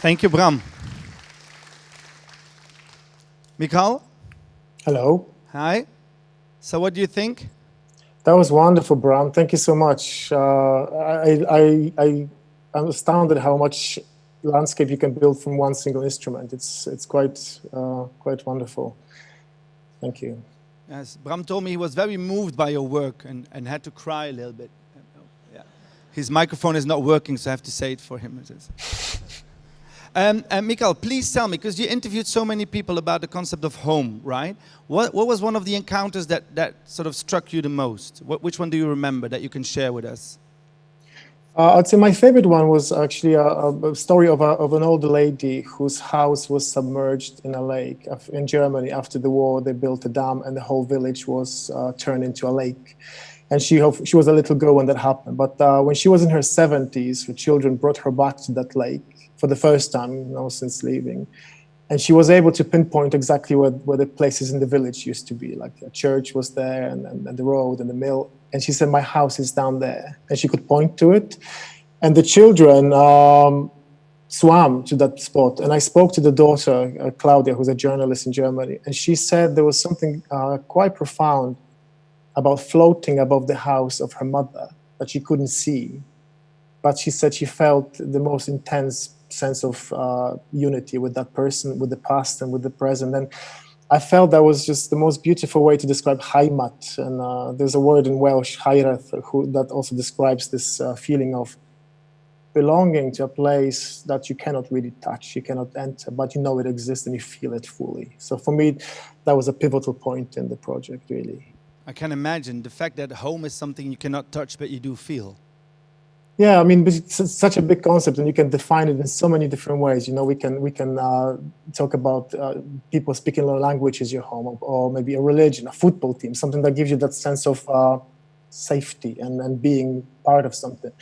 Thank you, Bram. Michal? Hello. Hi. So what do you think? That was wonderful, Bram. Thank you so much. I'm astounded how much landscape you can build from one single instrument. It's quite wonderful. Thank you. Yes, Bram told me he was very moved by your work and had to cry a little bit. Yeah. His microphone is not working, so I have to say it for him. Michal, please tell me, because you interviewed so many people about the concept of home, right? What was one of the encounters that sort of struck you the most? Which one do you remember that you can share with us? I'd say my favorite one was actually a story of an old lady whose house was submerged in a lake in Germany. After the war, they built a dam and the whole village was turned into a lake. And she was a little girl when that happened. But when she was in her 70s, her children brought her back to that lake for the first time, since leaving. And she was able to pinpoint exactly where the places in the village used to be. Like a church was there and the road and the mill. And she said, my house is down there. And she could point to it. And the children swam to that spot. And I spoke to the daughter, Claudia, who's a journalist in Germany. And she said there was something quite profound about floating above the house of her mother that she couldn't see. But she said she felt the most intense sense of unity with that person, with the past and with the present. And I felt that was just the most beautiful way to describe heimat. And there's a word in Welsh, hairath, that also describes this feeling of belonging to a place that you cannot really touch, you cannot enter, but you know it exists and you feel it fully. So for me, that was a pivotal point in the project, really. I can imagine the fact that home is something you cannot touch, but you do feel. Yeah, I mean, it's such a big concept, and you can define it in so many different ways. You know, we can talk about people speaking a language is your home, or maybe a religion, a football team, something that gives you that sense of safety and being part of something.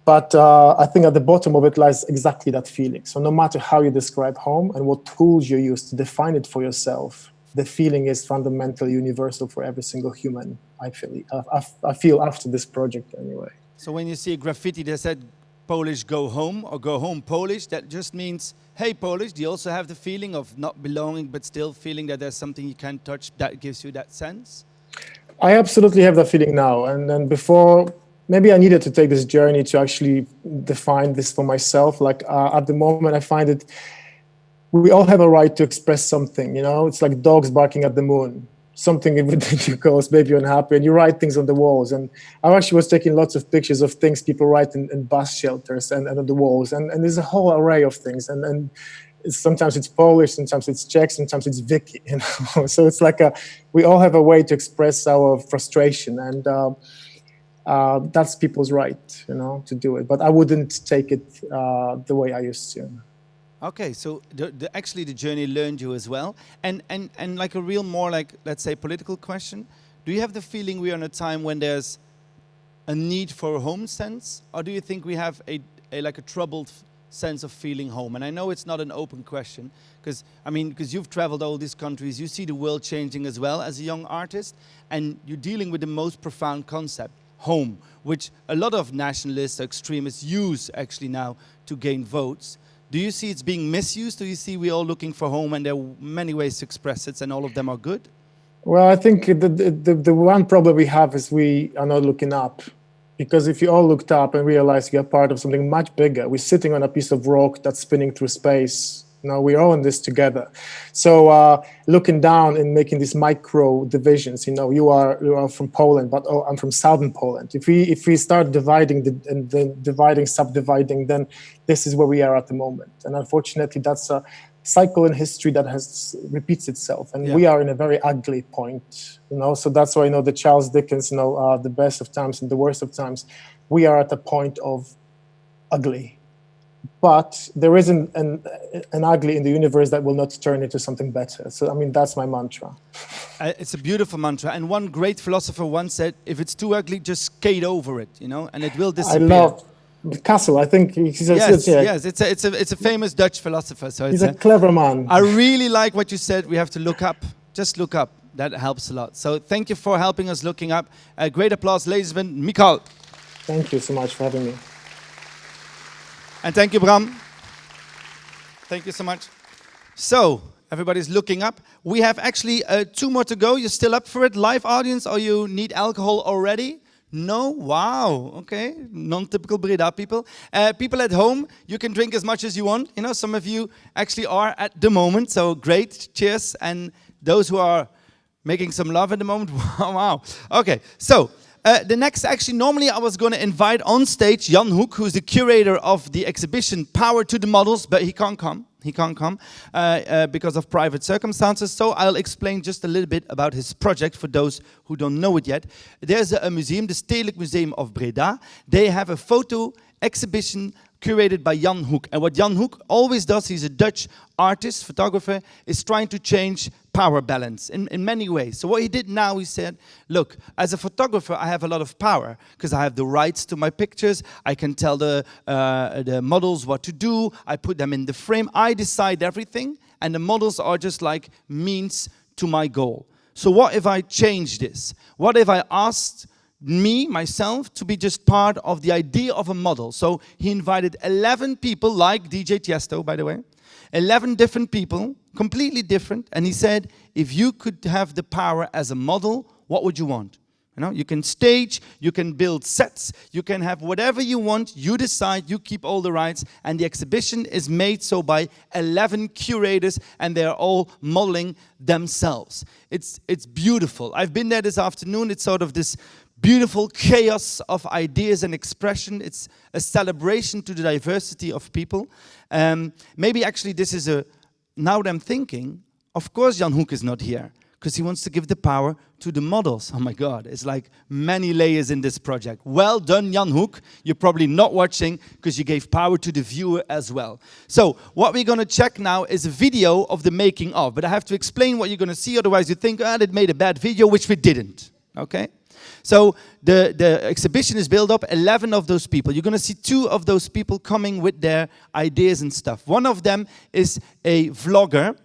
But I think at the bottom of it lies exactly that feeling. So no matter how you describe home and what tools you use to define it for yourself, the feeling is fundamentally universal for every single human, I feel after this project anyway. So when you see a graffiti that said Polish go home or go home Polish, that just means, hey Polish, do you also have the feeling of not belonging but still feeling that there's something you can't touch that gives you that sense? I absolutely have that feeling now. And then before, maybe I needed to take this journey to actually define this for myself. Like at the moment I find it, we all have a right to express something, you know? It's like dogs barking at the moon. Something ridiculous, maybe you're unhappy, and you write things on the walls. And I actually was taking lots of pictures of things people write in bus shelters and on the walls. And there's a whole array of things. And sometimes it's Polish, sometimes it's Czech, sometimes it's Vicky, you know? So it's like we all have a way to express our frustration. And that's people's right, you know, to do it. But I wouldn't take it the way I used to. Okay, so actually the journey learned you as well. And like a real more like, let's say, political question, do you have the feeling we are in a time when there's a need for a home sense? Or do you think we have a troubled sense of feeling home? And I know it's not an open question, because you've traveled all these countries, you see the world changing as well as a young artist, and you're dealing with the most profound concept, home, which a lot of nationalists or extremists use actually now to gain votes. Do you see it's being misused? Do you see we're all looking for home and there are many ways to express it and all of them are good? Well, I think the one problem we have is we are not looking up. Because if you all looked up and realized you're part of something much bigger, we're sitting on a piece of rock that's spinning through space. You know, we're all in this together. So looking down and making these micro divisions, you know, you are from Poland, but I'm from southern Poland. If we start dividing and then subdividing, then this is where we are at the moment. And unfortunately, that's a cycle in history that repeats itself. And we are in a very ugly point, you know. So that's why, you know, the Charles Dickens, you know, the best of times and the worst of times, we are at a point of ugly. But there isn't an ugly in the universe that will not turn into something better. So, I mean, that's my mantra. It's a beautiful mantra. And one great philosopher once said, if it's too ugly, just skate over it, you know, and it will disappear. I love Kessel. I think he says, yes. It's a famous Dutch philosopher. So he's a clever man. I really like what you said. We have to look up. Just look up. That helps a lot. So thank you for helping us looking up. Great applause, ladies and gentlemen. Michal. Thank you so much for having me. And thank you, Bram. Thank you so much. So, everybody's looking up. We have actually 2 more to go. You're still up for it, live audience, or you need alcohol already? No? Wow. Okay. Non-typical Breda people. People at home, you can drink as much as you want. You know, some of you actually are at the moment. So great. Cheers. And those who are making some love at the moment. Wow. Okay. So the next, actually, normally I was going to invite on stage Jan Hoek, who's the curator of the exhibition Power to the Models, but he can't come. He can't come because of private circumstances. So I'll explain just a little bit about his project for those who don't know it yet. There's a museum, the Stedelijk Museum of Breda. They have a photo exhibition curated by Jan Hoek. And what Jan Hoek always does, he's a Dutch artist, photographer, is trying to change power balance in many ways. So what he did now, he said, look, as a photographer, I have a lot of power because I have the rights to my pictures. I can tell the models what to do. I put them in the frame. I decide everything. And the models are just like means to my goal. So what if I change this? What if I asked myself, to be just part of the idea of a model? So he invited 11 people, like DJ Tiesto, by the way, 11 different people, completely different, and he said, if you could have the power as a model, what would you want? You know, you can stage, you can build sets, you can have whatever you want, you decide, you keep all the rights, and the exhibition is made so by 11 curators, and they're all modeling themselves. It's beautiful. I've been there this afternoon. It's sort of this beautiful chaos of ideas and expression. It's a celebration to the diversity of people. Maybe actually this is now that I'm thinking, of course Jan Hoek is not here, because he wants to give the power to the models. Oh my God, it's like many layers in this project. Well done, Jan Hoek. You're probably not watching because you gave power to the viewer as well. So what we're going to check now is a video of the making of, but I have to explain what you're going to see, otherwise you think, they made a bad video, which we didn't, okay? So the exhibition is built up, 11 of those people. You're going to see 2 of those people coming with their ideas and stuff. One of them is a vlogger,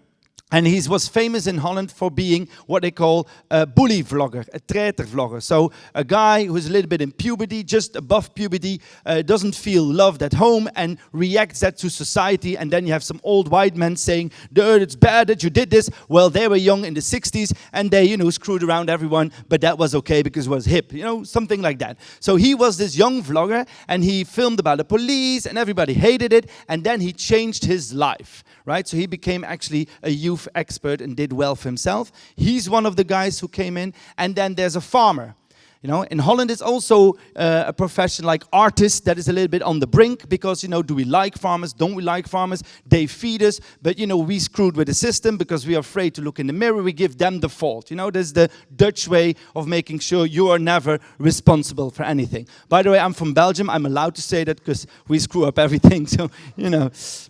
and he was famous in Holland for being what they call a bully vlogger, a traitor vlogger. So a guy who's a little bit in puberty, just above puberty, doesn't feel loved at home and reacts that to society. And then you have some old white men saying, "Dude, it's bad that you did this." Well, they were young in the 60s and they, screwed around everyone, but that was okay because it was hip, something like that. So he was this young vlogger and he filmed about the police and everybody hated it. And then he changed his life, right? So he became actually a youth expert and did well for himself. He's one of the guys who came in. And then there's a farmer. In Holland it's also a profession like artist that is a little bit on the brink because, do we like farmers? Don't we like farmers? They feed us, but, we screwed with the system because we are afraid to look in the mirror. We give them the fault. There's the Dutch way of making sure you are never responsible for anything. By the way, I'm from Belgium. I'm allowed to say that because we screw up everything. So,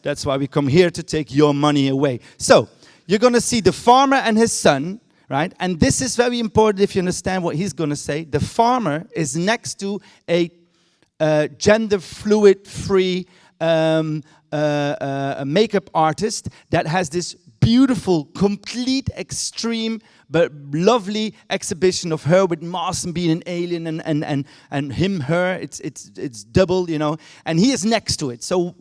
that's why we come here to take your money away. So, you're going to see the farmer and his son, right? And this is very important if you understand what he's going to say. The farmer is next to a gender fluid free makeup artist that has this beautiful, complete, extreme, but lovely exhibition of her with masks and being an alien and him, her, it's double, and he is next to it. So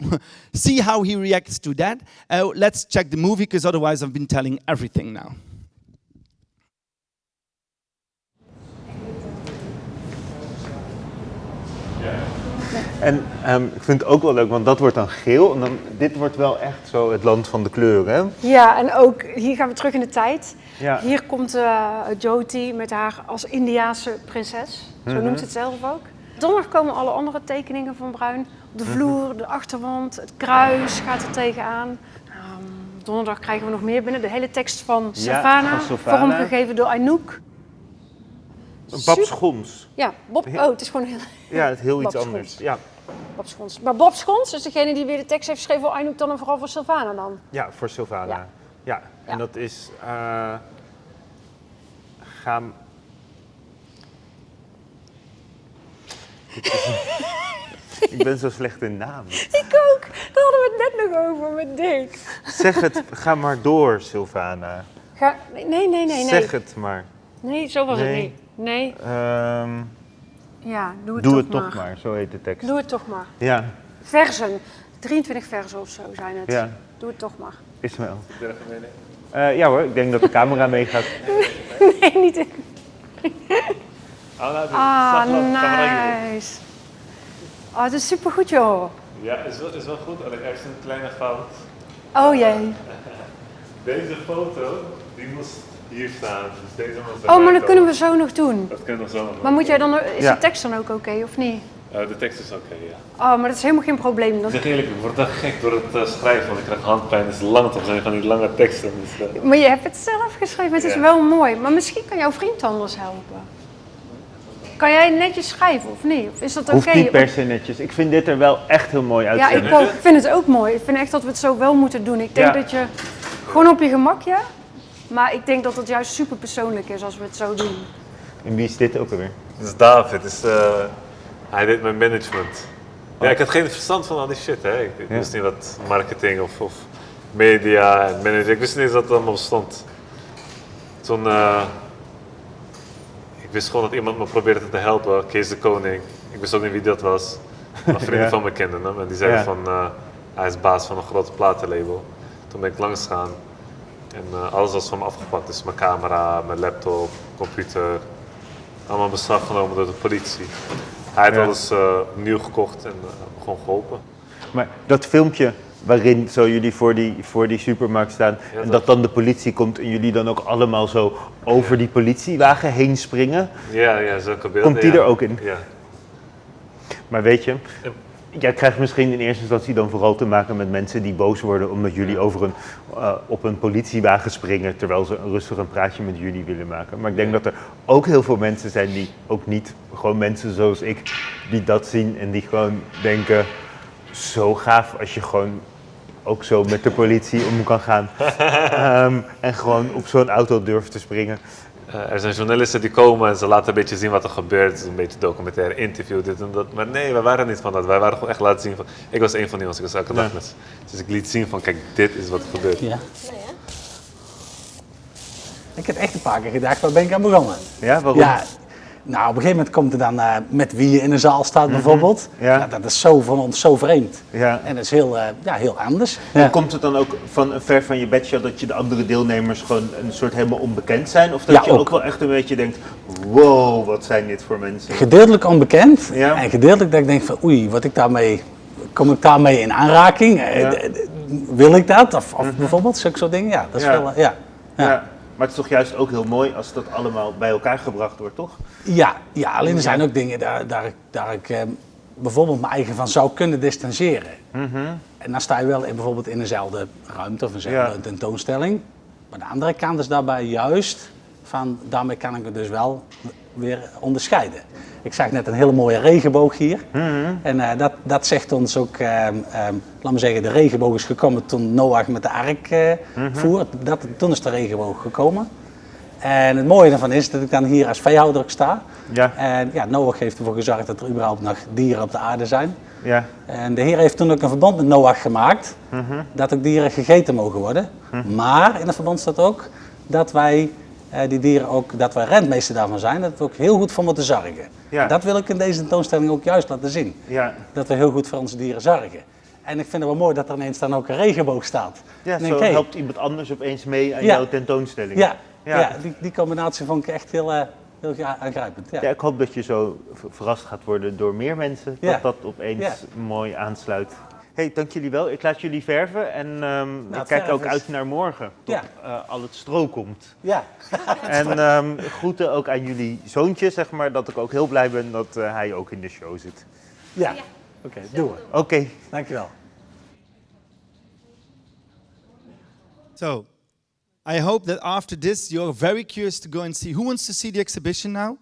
see how he reacts to that. Let's check the movie, because otherwise I've been telling everything now. En ik vind het ook wel leuk, want dat wordt dan geel. En dan, dit wordt wel echt zo het land van de kleuren. Ja, en ook hier gaan we terug in de tijd. Ja. Hier komt Jyoti met haar als Indiaanse prinses. Zo noemt ze het zelf ook. Donderdag komen alle andere tekeningen van Bruin. Op de vloer, de achterwand, het kruis gaat er tegenaan. Donderdag krijgen we nog meer binnen. De hele tekst van Savannah, vormgegeven door Anouk. Bob Schons. Ja, Bob. Oh, het is gewoon heel. Ja, het is heel iets Bob anders. Schons. Ja. Bob Schons. Maar Bob Schons is degene die weer de tekst heeft geschreven voor Anouk dan en vooral voor Savannah dan. Ja, voor Savannah. Ja. En dat is Ik ben zo slecht in namen. Ik ook. Daar hadden we het net nog over met Dick. Zeg het, ga maar door, Savannah. Nee. Zeg het maar. Nee, zo was het niet. Nee. Doe het toch maar, zo heet de tekst. Doe het toch maar. Ja. Verzen. 23 versen of zo zijn het. Ja. Doe het toch maar. Ismaël. Ja hoor, ik denk dat de camera meegaat. Nee, niet in. Nice. Oh, het is supergoed joh. Ja, is wel goed. Alleen er is een kleine fout. Oh jee. Deze foto, die moest hier staan. Dus deze moet Oh, maar dat kunnen we zo nog doen. Dat kunnen we zo nog doen. Maar moet jij dan, is de tekst dan ook oké, of niet? De tekst is oké, ja. Oh, maar dat is helemaal geen probleem. Ik zeg eerlijk, ik word dan gek door het schrijven, want ik krijg handpijn. Het is lang toch, zijn van die lange teksten. Dus, Maar je hebt het zelf geschreven, het is wel mooi. Maar misschien kan jouw vriend anders helpen. Kan jij netjes schrijven of niet? Of is dat oké? Hoeft niet per se netjes. Ik vind dit er wel echt heel mooi uitzien. Ja, ik ook. Ik vind het ook mooi. Ik vind echt dat we het zo wel moeten doen. Ik denk dat je gewoon op je gemak, ja. Maar ik denk dat het juist super persoonlijk is als we het zo doen. En wie is dit ook alweer? Dit is David. Hij deed mijn management. Ja, ik had geen verstand van al die shit, hè. Ik wist niet wat marketing of media en manager. Ik wist niet eens dat het allemaal bestond. Toen... Ik wist gewoon dat iemand me probeerde te helpen, Kees de Koning. Ik wist ook niet wie dat was. Maar vrienden van me kenden hem. En die zeiden van, hij is baas van een grote platenlabel. Toen ben ik langs gegaan. En alles was van me afgepakt. Dus mijn camera, mijn laptop, computer. Allemaal in beslag genomen door de politie. Hij had alles nieuw gekocht en gewoon geholpen. Maar dat filmpje waarin zo jullie voor die supermarkt staan en dat dan de politie komt en jullie dan ook allemaal zo over die politiewagen heen springen. Ja, zulke beelden. Komt die er ook in? Ja. Maar weet je, jij krijgt misschien in eerste instantie dan vooral te maken met mensen die boos worden omdat jullie op een politiewagen springen terwijl ze rustig een praatje met jullie willen maken. Maar ik denk dat er ook heel veel mensen zijn die ook niet, gewoon mensen zoals ik, die dat zien en die gewoon denken, zo gaaf als je gewoon ook zo met de politie om kan gaan en gewoon op zo'n auto durft te springen. Er zijn journalisten die komen en ze laten een beetje zien wat er gebeurt. Het is een beetje documentaire interview, dit en dat. Maar nee, wij waren niet van dat. Wij waren gewoon echt laten zien van... Ik was een van die jongens, ik was elke dag met ze. Dus ik liet zien van, kijk, dit is wat er gebeurt. Ja. Ik heb echt een paar keer gedacht, waar ben ik aan begonnen? Ja, waarom? Ja, nou, op een gegeven moment komt er dan met wie je in een zaal staat bijvoorbeeld. Ja. Nou, dat is zo van ons zo vreemd. Ja. En dat is heel anders. En komt het dan ook van ver van je bedshow dat je de andere deelnemers gewoon een soort helemaal onbekend zijn? Of dat je ook wel echt een beetje denkt, wow, wat zijn dit voor mensen? Gedeeltelijk onbekend en gedeeltelijk dat ik denk van oei, kom ik daarmee in aanraking? Wil ik dat? Of bijvoorbeeld zulke soort dingen? Ja, dat is wel, Maar het is toch juist ook heel mooi als dat allemaal bij elkaar gebracht wordt, toch? Ja, alleen er zijn ook dingen daar ik bijvoorbeeld mijn eigen van zou kunnen distancieren. En dan sta je wel bijvoorbeeld in dezelfde ruimte of een tentoonstelling. Maar de andere kant is daarbij juist van, daarmee kan ik het dus wel weer onderscheiden. Ik zag net een hele mooie regenboog hier. En dat zegt ons ook, laat me zeggen, de regenboog is gekomen toen Noach met de ark voer. Toen is de regenboog gekomen. En het mooie daarvan is dat ik dan hier als veehouder sta. Ja. En Noach heeft ervoor gezorgd dat er überhaupt nog dieren op de aarde zijn. Ja. En de Heer heeft toen ook een verbond met Noach gemaakt, dat ook dieren gegeten mogen worden. Maar in het verbond staat ook dat wij die dieren ook, dat wij rentmeester daarvan zijn, dat we ook heel goed voor moeten zorgen. Ja. Dat wil ik in deze tentoonstelling ook juist laten zien. Ja. Dat we heel goed voor onze dieren zorgen. En ik vind het wel mooi dat er ineens dan ook een regenboog staat. Ja, zo helpt iemand anders opeens mee aan jouw tentoonstelling. Ja, die combinatie vond ik echt heel aangrijpend. Ja. Ja, ik hoop dat je zo verrast gaat worden door meer mensen, dat opeens mooi aansluit. Hey, dank jullie wel. Ik laat jullie verven en ik kijk ook uit naar morgen, tot al het stro komt. Ja. En groeten ook aan jullie zoontje, zeg maar, dat ik ook heel blij ben dat hij ook in de show zit. Ja, oké, doen we. Oké. Dankjewel. So, I hope that after this you're very curious to go and see. Who wants to see the exhibition now?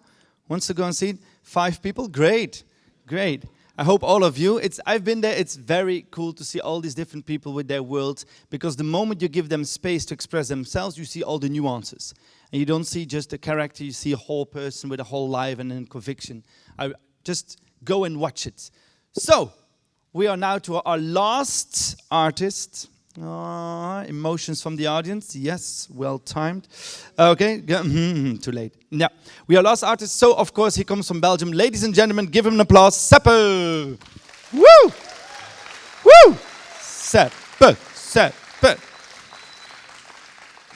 Wants to go and see it? 5 people? Great, great. I hope all of you. I've been there. It's very cool to see all these different people with their worlds, because the moment you give them space to express themselves, you see all the nuances. And you don't see just a character, you see a whole person with a whole life and a conviction. Just go and watch it. So, we are now to our last artist. Emotions from the audience. Yes, well timed. Okay, too late. Yeah, we are last artist. So, of course, he comes from Belgium. Ladies and gentlemen, give him an applause. Seppe! Woo! Woo! Seppe.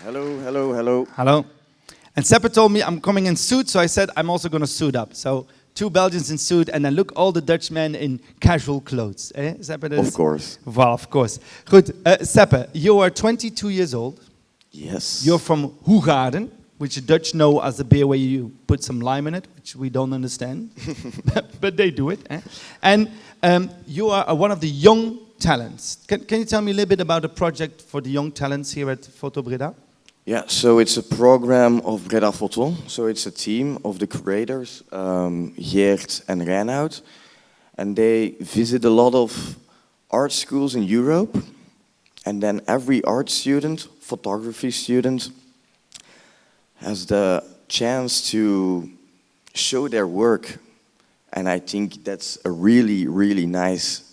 Hello. And Seppe told me I'm coming in suit, so I said I'm also going to suit up. So 2 Belgians in suit, and then look, all the Dutchmen in casual clothes. Eh, Seppe? Of course. Well, of course. Good. Seppe, you are 22 years old. Yes. You're from Hoegaarden, which the Dutch know as a beer where you put some lime in it, which we don't understand. But they do it. Eh? And you are one of the young talents. Can you tell me a little bit about the project for the young talents here at Photo Breda? Yeah, so it's a program of BredaPhoto. So it's a team of the curators, Geert and Reinoud. And they visit a lot of art schools in Europe. And then every art student, photography student, has the chance to show their work. And I think that's a really, really nice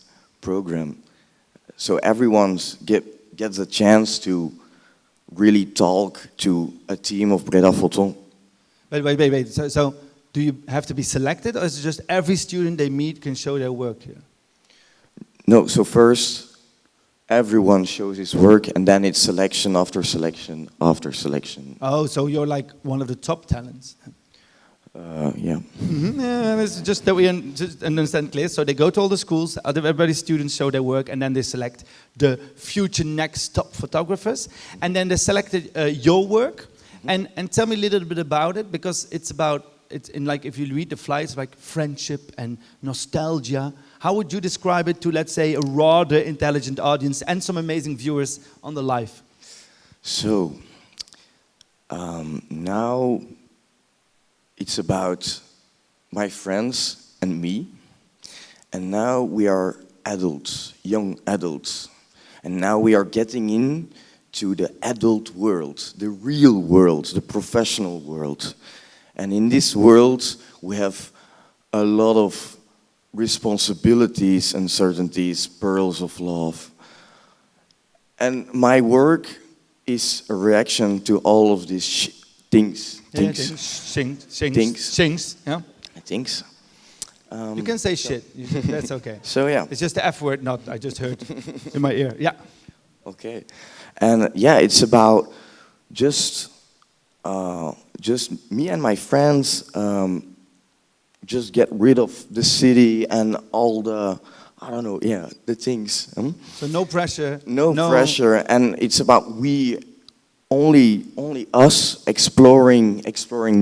program. So everyone gets a chance to really talk to a team of BredaPhoto. Wait. So do you have to be selected, or is it just every student they meet can show their work here? No, so first everyone shows his work, and then it's selection after selection after selection. Oh, so you're like one of the top talents. Yeah. Mm-hmm. Yeah, it's just that we just understand clear. So they go to all the schools, everybody's students show their work, and then they select the future next top photographers, and then they selected your work. And tell me a little bit about it, because it's in like, if you read the flyers, like friendship and nostalgia. How would you describe it to, let's say, a rather intelligent audience and some amazing viewers on the live? So now it's about my friends and me, and now we are adults, young adults, and now we are getting into the adult world, the real world, the professional world. And in this world, we have a lot of responsibilities, uncertainties, pearls of love. And my work is a reaction to all of these things. Things. Yeah. Things. You can say shit. That's okay. So yeah. It's just the F word, not I just heard in my ear. Yeah. Okay. And yeah, it's about just me and my friends just get rid of the city and all the, I don't know, yeah, the things. So no pressure. No pressure, and it's about only us exploring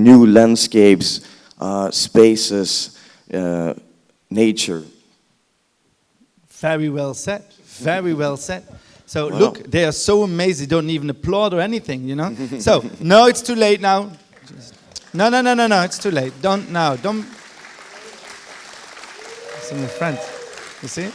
new landscapes, spaces, nature. Very well said. Very well said. So look, they are so amazing. They don't even applaud or anything, you know. So no, it's too late now. No, it's too late. Don't. It's in the front. You see?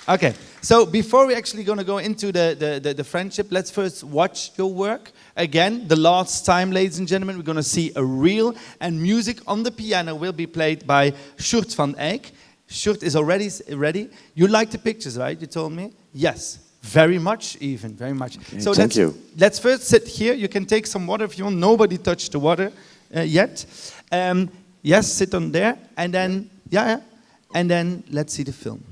Okay. So before we're actually going to go into the friendship, let's first watch your work. Again, the last time, ladies and gentlemen, we're going to see a reel, and music on the piano will be played by Sjoerd van Eijck. Sjoerd is already ready. You like the pictures, right? You told me? Yes. Very much, even. Very much. Okay, so thank you. Let's first sit here. You can take some water if you want. Nobody touched the water yet. Yes, sit on there. And then, yeah. And then let's see the film.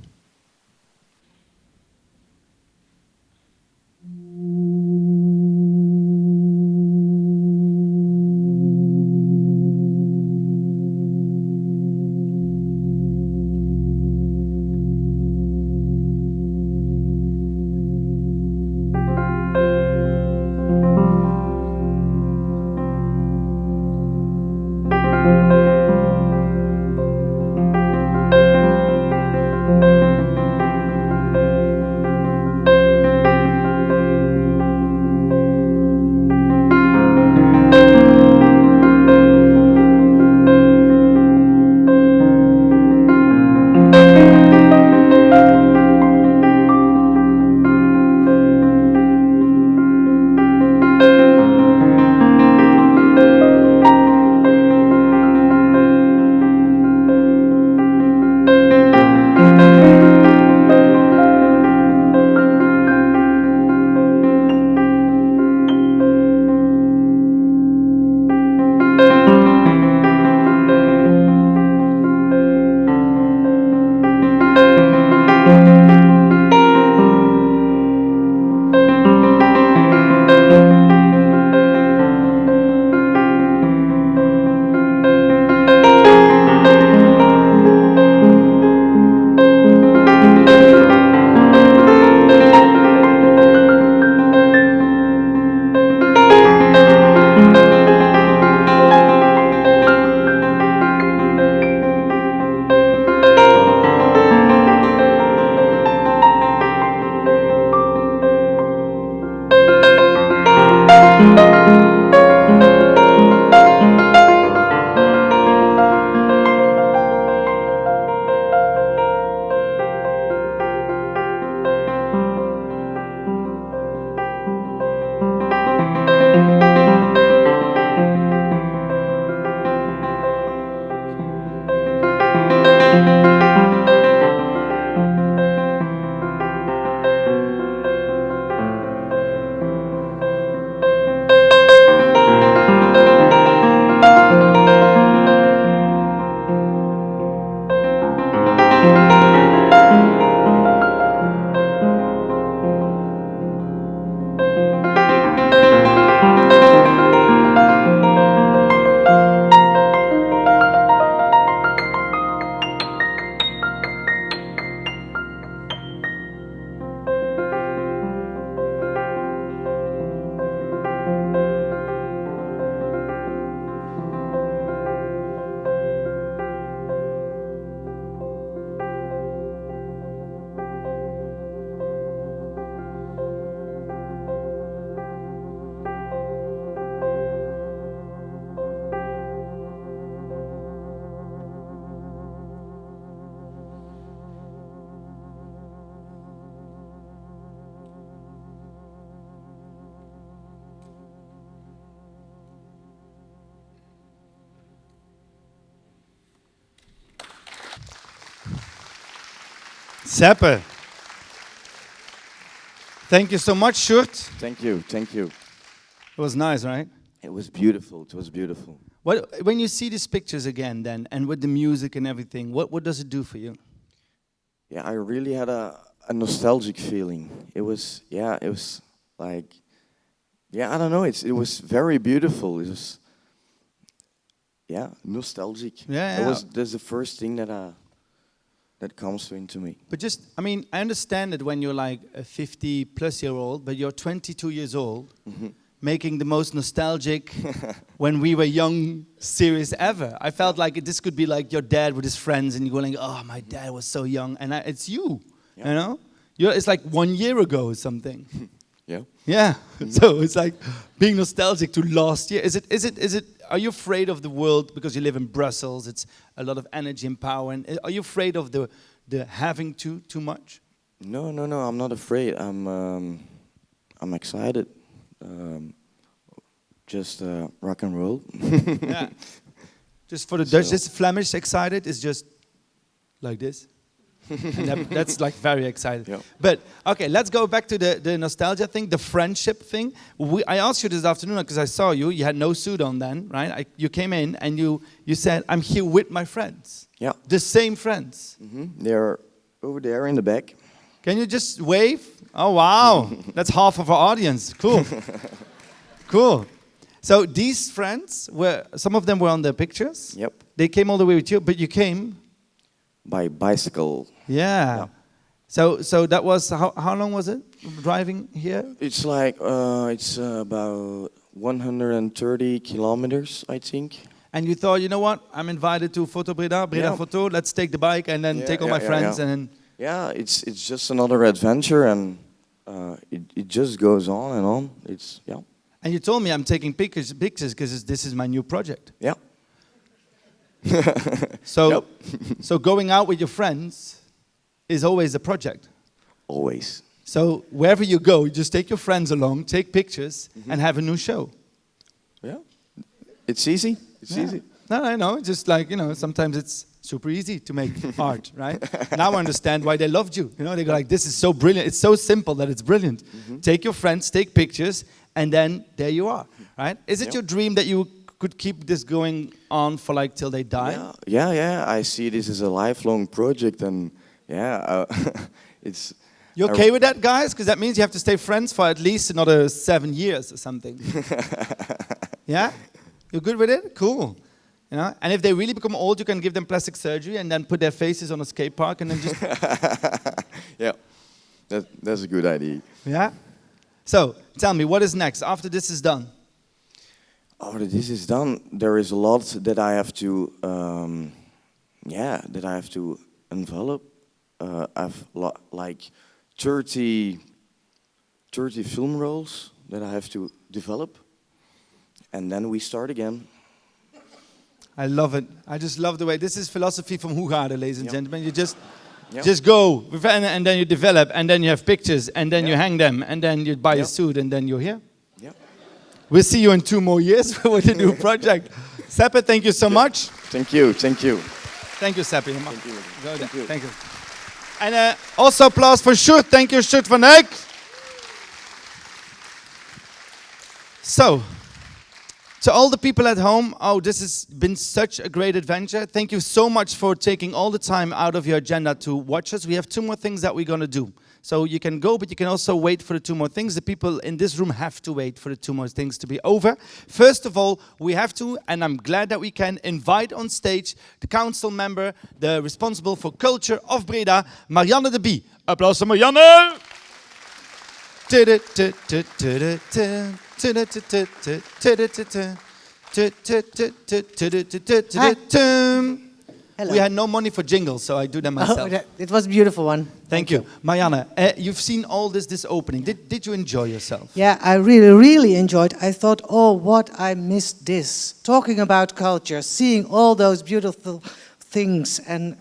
Seppe. Thank you so much, Sjoerd. Thank you, thank you. It was nice, right? It was beautiful, it was beautiful. When you see these pictures again then, and with the music and everything, what does it do for you? Yeah, I really had a nostalgic feeling. It was like, I don't know, it was very beautiful. It was, nostalgic. Yeah. That's the first thing that comes into me. But just, I mean, I understand it when you're like a 50-plus-year-old, but you're 22 years old, making the most nostalgic when we were young series ever. I felt like this could be like your dad with his friends, and you're going, oh, my dad was so young, and it's you, you know? It's like 1 year ago or something. Yeah. So it's like being nostalgic to last year. Are you afraid of the world because you live in Brussels? It's a lot of energy and power. And are you afraid of the having too much? No, I'm not afraid. I'm excited. Just rock and roll. Yeah. Just for the Dutch, this Flemish excited is just like this. And that's like very excited. Yeah. But okay, let's go back to the nostalgia thing, the friendship thing. I asked you this afternoon because I saw you. You had no suit on then, right? You came in and you said, "I'm here with my friends." Yeah. The same friends. They're over there in the back. Can you just wave? Oh wow, that's half of our audience. Cool. Cool. So these friends some of them were on the pictures. Yep. They came all the way with you, but you came by bicycle. Yeah. So that was how long was it driving here? It's like it's about 130 kilometers, I think. And you thought, you know what? I'm invited to Photo BredaPhoto. Let's take the bike and then take all my friends and then. Yeah, it's just another adventure, and it just goes on and on. And you told me I'm taking pictures because this is my new project. Yeah. So going out with your friends is always a project. Always. So wherever you go, you just take your friends along, take pictures, and have a new show. Yeah. It's easy. It's easy. No, I know. Just like, sometimes it's super easy to make art, right? Now I understand why they loved you. They go like, this is so brilliant. It's so simple that it's brilliant. Take your friends, take pictures, and then there you are, right? Is it your dream that you could keep this going on for like till they die? Yeah. I see this as a lifelong project, and it's. You okay with that, guys? Because that means you have to stay friends for at least another 7 years or something. Yeah? You're good with it? Cool. And if they really become old, you can give them plastic surgery and then put their faces on a skate park and then just. Yeah, that's a good idea. Yeah. So tell me, what is next after this is done? After this is done, there is a lot that I have to, envelop. I've like 30 film rolls that I have to develop, and then we start again. I love it. I just love the way this is philosophy from Hoek, ladies and gentlemen. You just go and then you develop, and then you have pictures, and then you hang them, and then you buy a suit, and then you're here. We'll see you in 2 more years with a new project. Seppe, thank you so much. Thank you. Thank you. Thank you, Seppe. Thank you. And also applause for Sjoerd. Thank you, Sjoerd van Eijck. So, to all the people at home, this has been such a great adventure. Thank you so much for taking all the time out of your agenda to watch us. We have 2 more things that we're going to do. So you can go, but you can also wait for the 2 more things. The people in this room have to wait for the 2 more things to be over. First of all, we have to, and I'm glad that we can, invite on stage the council member, the responsible for culture of Breda, Marianne de Bie. Applaus voor Marianne! Hello. We had no money for jingles, so I do them myself. It was a beautiful one. Thank you. Marianne, you've seen all this opening. Did you enjoy yourself? Yeah, I really enjoyed. I thought, what I missed this. Talking about culture, seeing all those beautiful things, and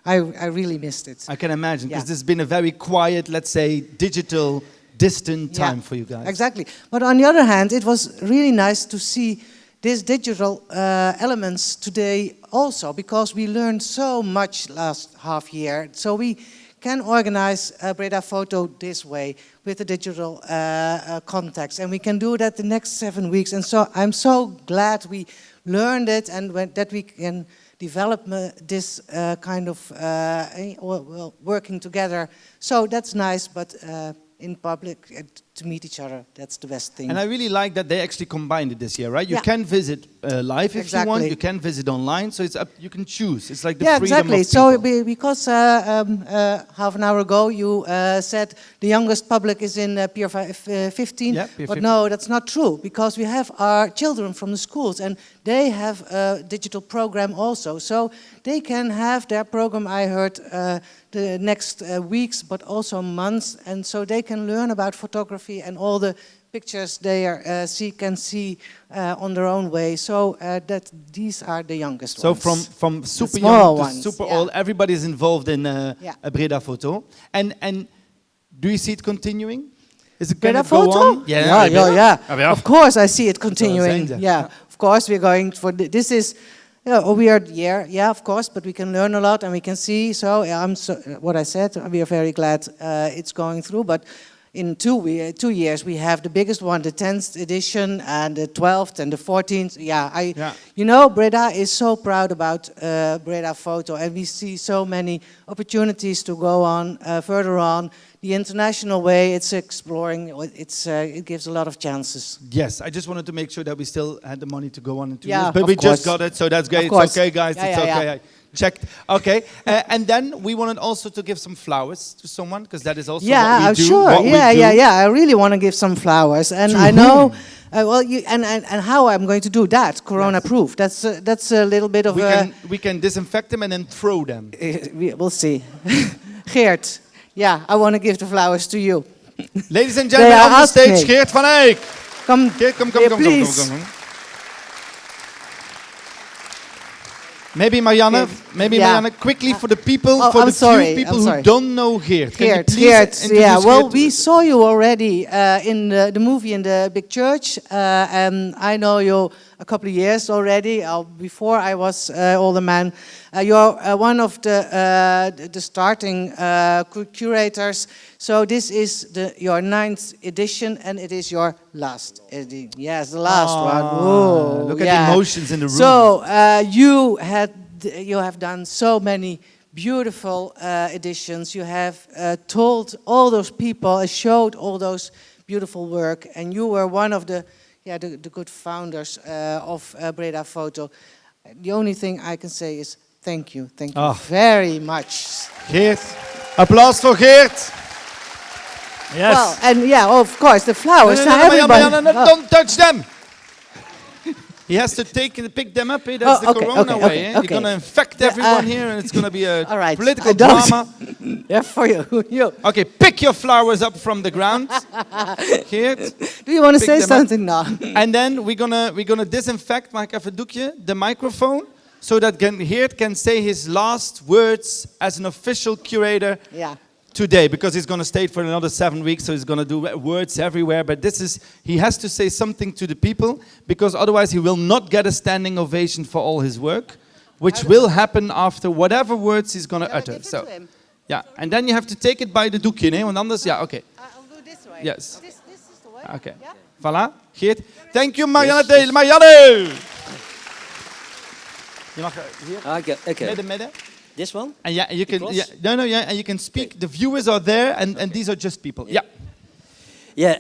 I really missed it. I can imagine, because this has been a very quiet, let's say, digital, distant time for you guys. Exactly. But on the other hand, it was really nice to see these digital elements today also, because we learned so much last half year. So we can organize BredaPhoto this way with the digital context. And we can do that the next 7 weeks. And so I'm so glad we learned it and that we can develop this kind of working together. So that's nice, but in public to meet each other, that's the best thing. And I really like that they actually combined it this year, right? You can visit live if you want, you can visit online, so it's up, you can choose. It's like the freedom exactly. of So people. because half an hour ago you said the youngest public is in Pier 15, Yeah, Pier but 15. no, that's not true, because we have our children from the schools and they have a digital program also. So they can have their program, I heard, the next weeks, but also months, and so they can learn about photography and all the pictures they can see on their own way. So that these are the youngest So ones. from super small young to ones, super old, everybody's involved in a BredaPhoto. And do you see it continuing? Is it going to go BredaPhoto? on? Yeah. Of course, I see it continuing. Zo zijn ze. Yeah, of course, we're going for this is a weird year. Yeah, of course, but we can learn a lot and we can see. So what I said, we are very glad it's going through. But in 2 years, we have the biggest one, the 10th edition, and the 12th and the 14th. You know, Breda is so proud about BredaPhoto, and we see so many opportunities to go on further on. The international way, it's exploring, it gives a lot of chances. Yes, I just wanted to make sure that we still had the money to go on in 2 Yeah, years. But of we course. just got it, so that's great. Of course. It's okay, guys. Yeah, it's yeah, okay. yeah. I checked. Okay. And then we wanted also to give some flowers to someone, because that is also what Yeah, we do. sure. what we do. Yeah. I really want to give some flowers, and I know. And how I'm going to do that, Corona-proof. That's a little bit of we can disinfect them and then throw them. We'll see. Geert, yeah, I want to give the flowers to you. Ladies and gentlemen, on the stage, Sjoerd van Eijck. Come, Geert, come, please. come. Maybe Marianne, quickly for the people, for the few people who don't know Geert. Geert, well, we saw you already in the movie in the big church, and I know you a couple of years already, before I was older man. You're one of the starting curators, so this is your 9th edition, and it is your last edition. Yes, the last one. Whoa, look at the emotions in the room. So you have done so many beautiful editions. You have told all those people, showed all those beautiful work, and you were one of the good founders of BredaPhoto. The only thing I can say is thank you very much. Geert, applause for Geert. Yes. Well, and of course, the flowers. No, don't touch them. He has to pick them up. That's the Corona way. You're going to infect everyone here, and it's going to be a political drama. Yeah, for you. Okay, pick your flowers up from the ground. Geert. Do you want to say something now? And then we're gonna disinfect, maak even doekje, the microphone, so that Geert can say his last words as an official curator. Yeah. Today, because he's going to stay for another 7 weeks, so he's going to do words everywhere. But he has to say something to the people, because otherwise he will not get a standing ovation for all his work, which will happen after whatever words he's going to utter. So, and then you have to take it by the doekje, want anders, okay. I'll do this way. Yes. This is the way. Okay. Yeah? Voilà, Geert. Thank you, Marianne. Marianne! Je mag hier. Okay. Midden. This one? And you can and you can speak. The viewers are there, and these are just people. Yeah.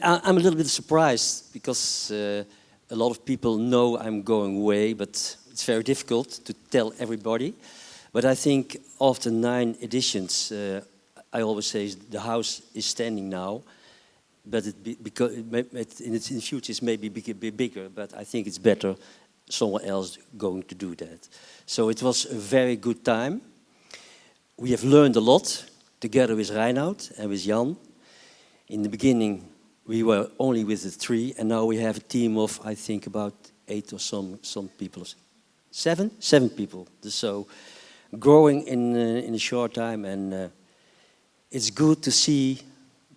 I'm a little bit surprised because a lot of people know I'm going away, but it's very difficult to tell everybody. But I think after 9 editions, I always say the house is standing now, but because in the future it's maybe be bigger. But I think it's better someone else going to do that. So it was a very good time. We have learned a lot together with Reinoud and with Jan. In the beginning, we were only with the 3, and now we have a team of, I think, about 8 or some people. 7 people. So growing in a short time, and it's good to see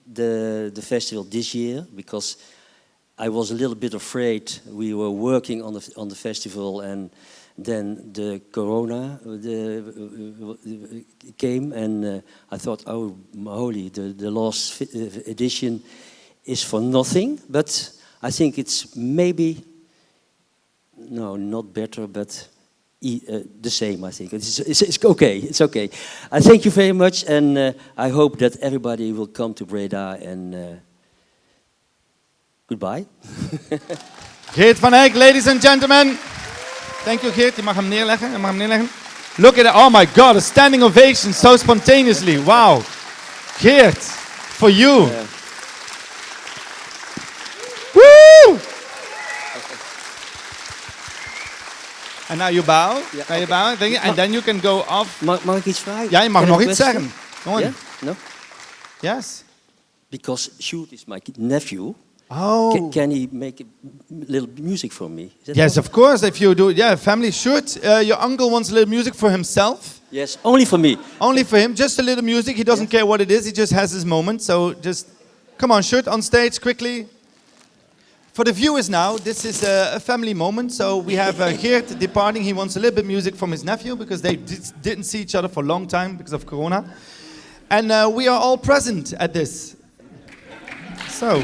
the festival this year, because I was a little bit afraid. We were working on the festival, and Then the corona came, and I thought, oh, holy, the last edition is for nothing. But I think it's maybe, no, not better, but the same, I think. It's okay, it's okay. I thank you very much, and I hope that everybody will come to Breda, and goodbye. Geert van Eijck, ladies and gentlemen. Thank you, Geert. Je mag hem neerleggen. Look at it. Oh my God, a standing ovation so spontaneously. Wow. Geert, for you. Yeah. Woo! En now you bow. Yeah, okay. You bow. And then you can go off. Mag ik iets vragen? Ja, je mag nog iets zeggen. Yeah? No? Yes. Because Sjoerd is my nephew. Oh. Can he make a little music for me? Yes, of course. If you do, yeah, family should. Your uncle wants a little music for himself. Yes, only for me. Only for him, just a little music. He doesn't care what it is. He just has his moment. So just, come on, Sjoerd, on stage quickly. For the viewers now, this is a family moment. So we have Geert departing. He wants a little bit of music from his nephew because they didn't see each other for a long time because of Corona. And we are all present at this. So.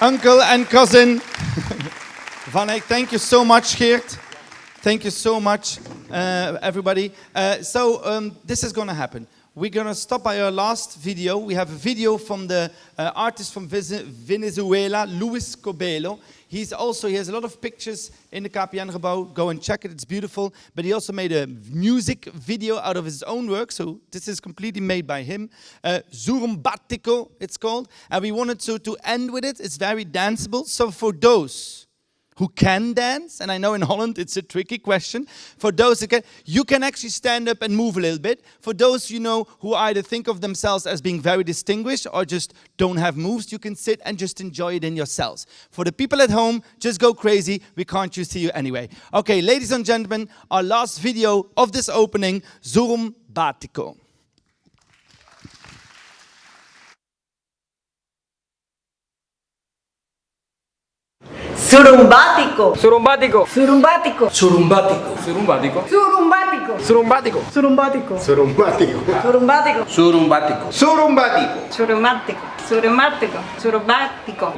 Uncle and cousin Van Eijck, thank you so much, Geert. Thank you so much, everybody. This is going to happen. We're going to stop by our last video. We have a video from the artist from Venezuela, Luis Cobelo. He has a lot of pictures in the KPN-gebouw. Go and check it, it's beautiful. But he also made a music video out of his own work. So this is completely made by him. Zurumbatico, it's called. And we wanted to end with it. It's very danceable. So for those who can dance, and I know in Holland it's a tricky question. For those who can, you can actually stand up and move a little bit. For those who either think of themselves as being very distinguished or just don't have moves, you can sit and just enjoy it in yourselves. For the people at home, just go crazy. We can't see you anyway. Okay, ladies and gentlemen, our last video of this opening, Zurumbatico. Surumbático. Surumbático. Surumbático. Surumbático. Surumbático. Surumbático. Surumbático. Surumbático. Surumbático. Surumbático. Surumbático. Surumbático. Surumbático. Surumbático. Surumbático.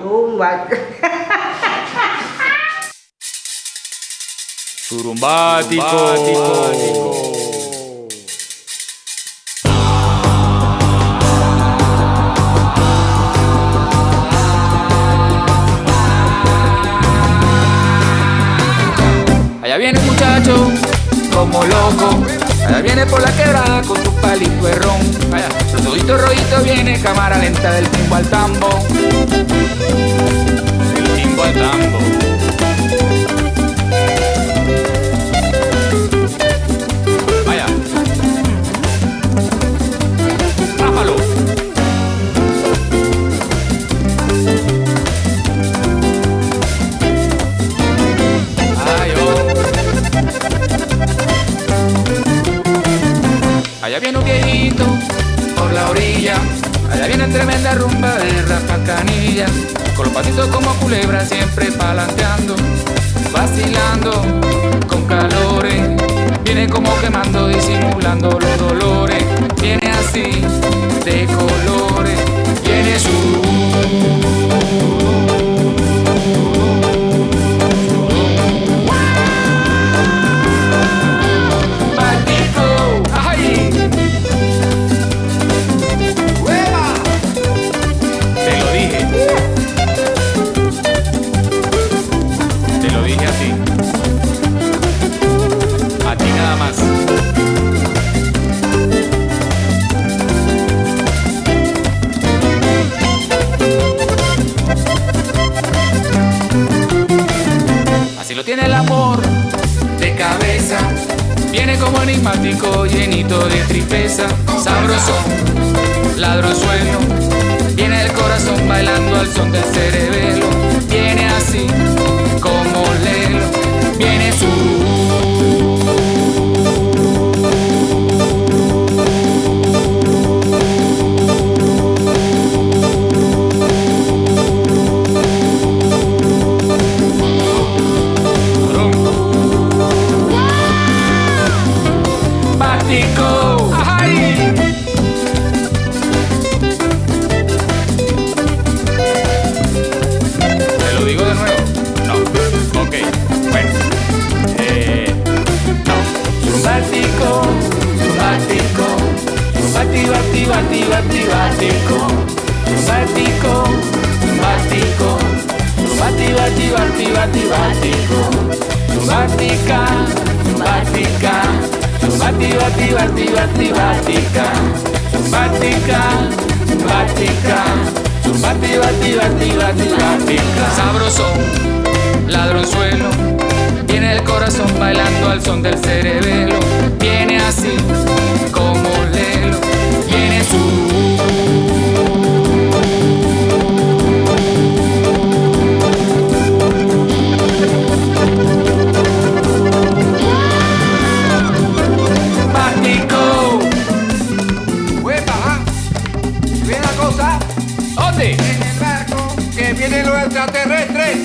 Surumbático. Allá viene un muchacho como loco, Allá viene por la quebrada con su palito de ron. Allá, los ojitos rojitos viene, cámara lenta del timbo al tambo. Del timbo al tambo. Vaya. Rápalo. Allá viene un viejito por la orilla, allá viene tremenda rumba de rapacanillas, con los pasitos como culebra siempre palanteando, vacilando con calores, viene como quemando disimulando los dolores, viene así de colores, viene su... Tiene el amor de cabeza, viene como enigmático, llenito de tristeza, sabroso, ladronzuelo, viene el corazón bailando al son del cerebelo, viene así como Lelo, viene su... Te lo digo de nuevo. No. Ok. Bueno. No. Zumbático, zumbático, zumbati, bati, bati, bati, bático. Zumbático, zumbático, zumbati, bati, bati, bati, bático. Zumbática, zumbática. Zumbati, bati, bati, bati, batica. Zumbatica, zumbatica. Zumbati, bati, bati, bati, batica. Sabroso, ladronzuelo, viene el corazón bailando al son del cerebelo. Viene así como Lelo, viene su... ¿Dónde? En el barco, que vienen los extraterrestres.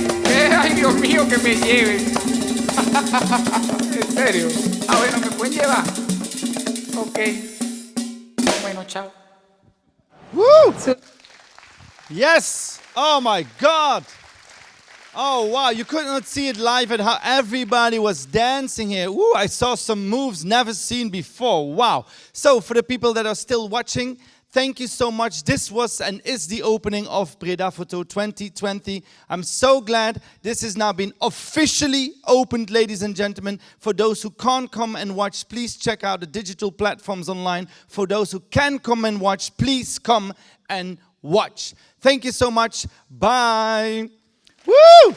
Ay, Dios mío, que me lleven. En serio. Ah, bueno, ¿me pueden llevar? Ok. Bueno, chao. Woo! Yes! Oh my God! Oh wow, you could not see it live at how everybody was dancing here. Woo, I saw some moves never seen before. Wow. So for the people that are still watching, thank you so much. This was and is the opening of BredaPhoto 2020. I'm so glad this has now been officially opened, ladies and gentlemen. For those who can't come and watch, please check out the digital platforms online. For those who can come and watch, please come and watch. Thank you so much. Bye. Woo!